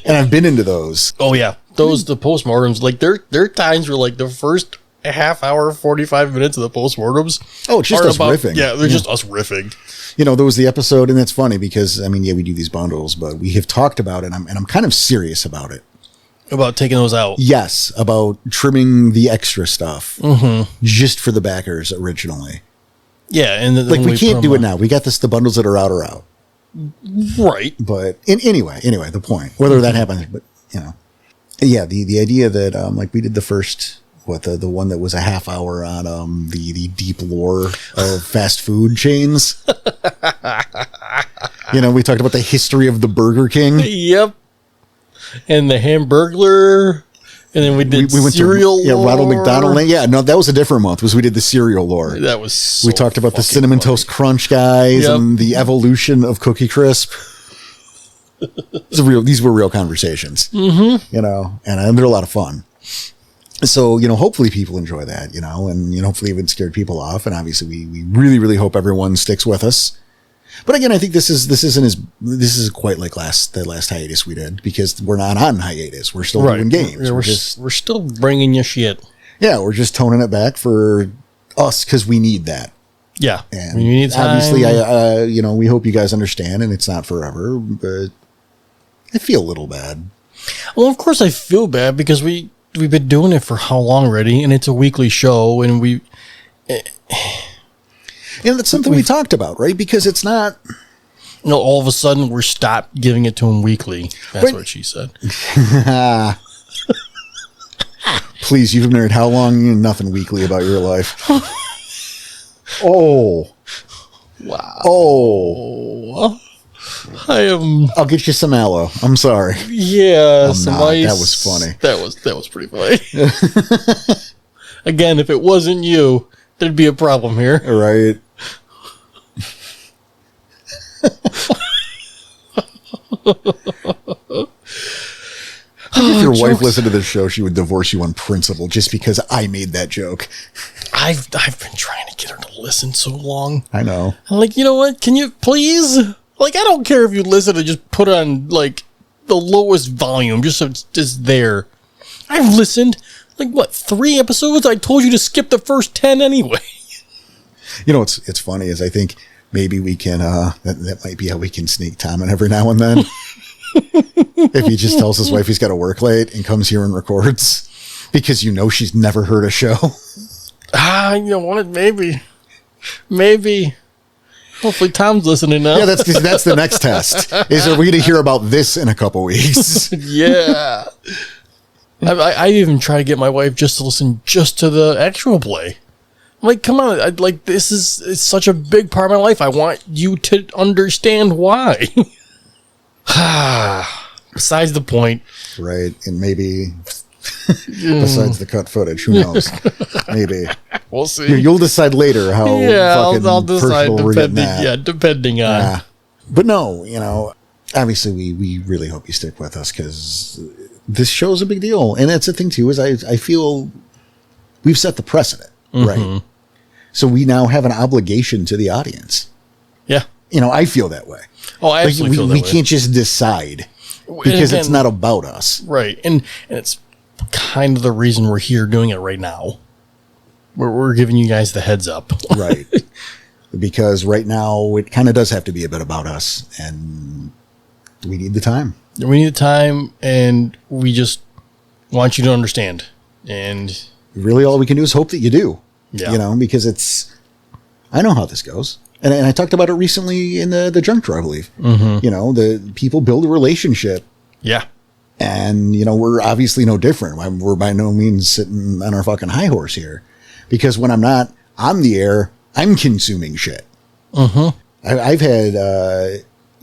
And I've been into those. Oh yeah, the postmortems. Like there are times where like the first half hour, 45 minutes of the postmortems. Oh, it's just us riffing. Yeah, they're just us riffing. You know, there was the episode, and that's funny because I mean, yeah, we do these bundles, but we have talked about it, and I'm kind of serious about it. About taking those out. Yes, about trimming the extra stuff just for the backers originally. Yeah, and like we can't do it now. We got the bundles that are out. Right. But anyway, the point, whether that happens, but you know, yeah, the idea that like we did the first the one that was a half hour on the deep lore of fast food chains. You know, we talked about the history of the Burger King. Yep. And the Hamburglar. And then we did we went cereal to lore. Ronald McDonald. Yeah, no, that was a different month. We did the cereal lore. That was so we talked about the Cinnamon Toast Crunch guys and the evolution of Cookie Crisp. These were real conversations. You know, and they're a lot of fun. So, you know, hopefully people enjoy that, you know, and, you know, hopefully even scared people off. And obviously we really, really hope everyone sticks with us. But again, I think this is quite like the last hiatus we did, because we're not on hiatus. We're still doing games. We're still bringing you shit. Yeah, we're just toning it back for us because we need that. Yeah, and we need time. Obviously, you know, we hope you guys understand, and it's not forever. But I feel a little bad. Well, of course I feel bad because we we've been doing it for how long already? And it's a weekly show, and we. That's something we talked about, right? Because it's not. All of a sudden we're stopped giving it to him weekly. That's what she said. Please, you've been married how long? Nothing weekly about your life. Oh. Wow. Oh. I am. I'll get you some aloe. I'm sorry. Yeah, some not. ice. That was funny. That was pretty funny. Again, if it wasn't you, there'd be a problem here. Right. If your wife listened to this show, she would divorce you on principle just because I made that joke. I've been trying to get her to listen so long. I know. I'm like, you know what? Can you please? Like, I don't care if you listen and just put on like the lowest volume, just so it's just there. I've listened like what 3 episodes? I told you to skip the first 10 anyway. You know what's it's funny is I think maybe we can that might be how we can sneak Tom in every now and then. If he just tells his wife he's got to work late and comes here and records because she's never heard a show. You know what? Maybe. Hopefully Tom's listening now. Yeah, that's the next test. Is are we going to hear about this in a couple weeks? Yeah. I even try to get my wife just to listen just to the actual play. I'm like, come on, it's such a big part of my life. I want you to understand why. Besides the point. Right, and maybe besides the cut footage, who knows? Maybe. We'll see. You'll decide later how fucking I'll decide personal we're getting at. Depending on. But no, obviously we really hope you stick with us because this show's a big deal. And that's the thing too, is I feel we've set the precedent, right? So we now have an obligation to the audience. Yeah. I feel that way. Oh, I absolutely feel that way. We can't just decide because it's not about us. Right. And it's kind of the reason we're here doing it right now. We're giving you guys the heads up. Right. Because right now it kind of does have to be a bit about us, and we need the time. We need the time, and we just want you to understand. And really all we can do is hope that you do. Yeah. Because I know how this goes. And I talked about it recently in the junk drawer, I believe. The people build a relationship. Yeah. And, we're obviously no different. We're by no means sitting on our fucking high horse here. Because when I'm not on the air, I'm consuming shit. I've had,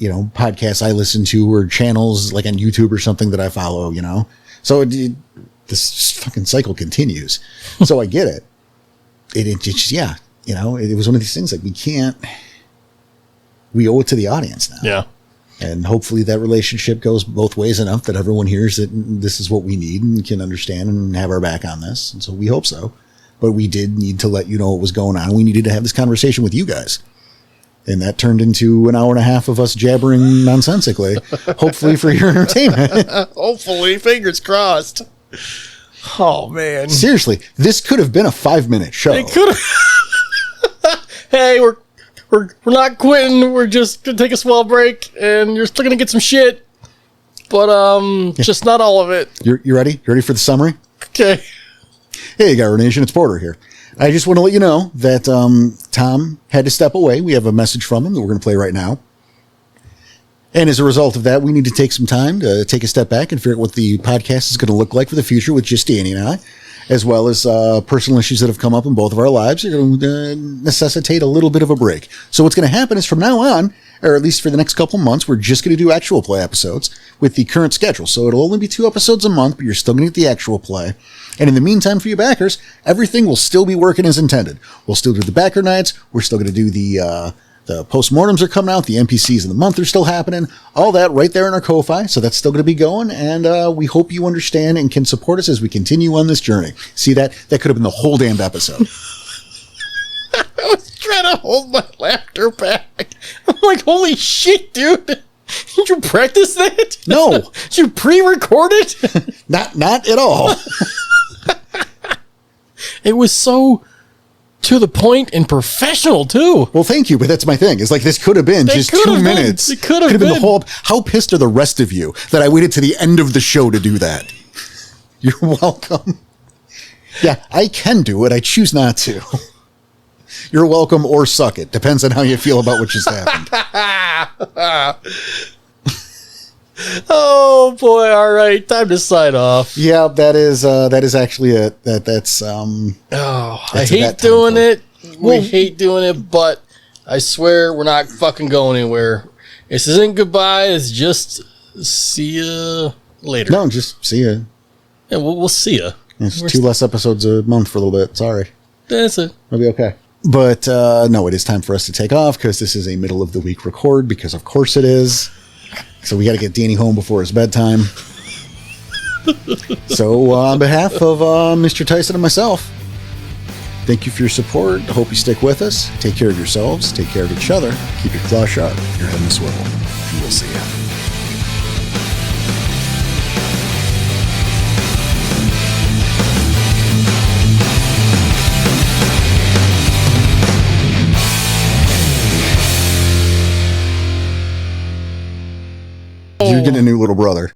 podcasts I listen to or channels like on YouTube or something that I follow, So this just fucking cycle continues. So I get it. It just, yeah. It was one of these things like we owe it to the audience now. Yeah. And hopefully that relationship goes both ways enough that everyone hears that this is what we need and can understand and have our back on this. And so we hope so. But we did need to let you know what was going on. We needed to have this conversation with you guys. And that turned into an hour and a half of us jabbering nonsensically, hopefully for your entertainment. Hopefully, fingers crossed. Oh, man. Seriously, this could have been a 5-minute show. It could have. Hey, we're not quitting. We're just gonna take a small break, and you're still gonna get some shit, but just not all of it. You ready? You ready for the summary? Okay. Hey, Gyro Nation, it's Porter here. I just want to let you know that Tom had to step away. We have a message from him that we're going to play right now. And as a result of that, we need to take some time to take a step back and figure out what the podcast is going to look like for the future with just Danny and I, as well as personal issues that have come up in both of our lives are going to necessitate a little bit of a break. So what's going to happen is from now on, or at least for the next couple months, we're just going to do actual play episodes with the current schedule. So it'll only be 2 episodes a month, but you're still going to get the actual play. And in the meantime, for you backers, everything will still be working as intended. We'll still do the backer nights. We're still going to do the postmortems are coming out. The NPCs of the month are still happening. All that right there in our Ko-Fi. So that's still going to be going. And we hope you understand and can support us as we continue on this journey. See that? That could have been the whole damned episode. I was trying to hold my laughter back. I'm like, holy shit, dude. Did you practice that? No. Did you pre-record it? Not at all. It was so to the point and professional too. Well, thank you, but that's my thing. It's like this could have been just 2 minutes. It could have been the whole. How pissed are the rest of you that I waited to the end of the show to do that? You're welcome. Yeah, I can do it. I choose not to. You're welcome or suck it. Depends on how you feel about what just happened. Oh boy! All right, time to sign off. Yeah, that is actually it. That's I That's a hate that time doing code. it. We hate doing it, but I swear we're not fucking going anywhere. This isn't goodbye. It's just see ya later. no, just see ya. Yeah, we'll see ya. It's 2 less episodes a month for a little bit. Sorry. That's it. It'll be okay. But no, it is time for us to take off because this is a middle of the week record because of course it is. So we got to get Danny home before his bedtime. So on behalf of Mr. Tyson and myself, thank you for your support. I hope you stick with us. Take care of yourselves. Take care of each other. Keep your claw sharp. Your head in the swivel. And we'll see you. You're getting a new little brother.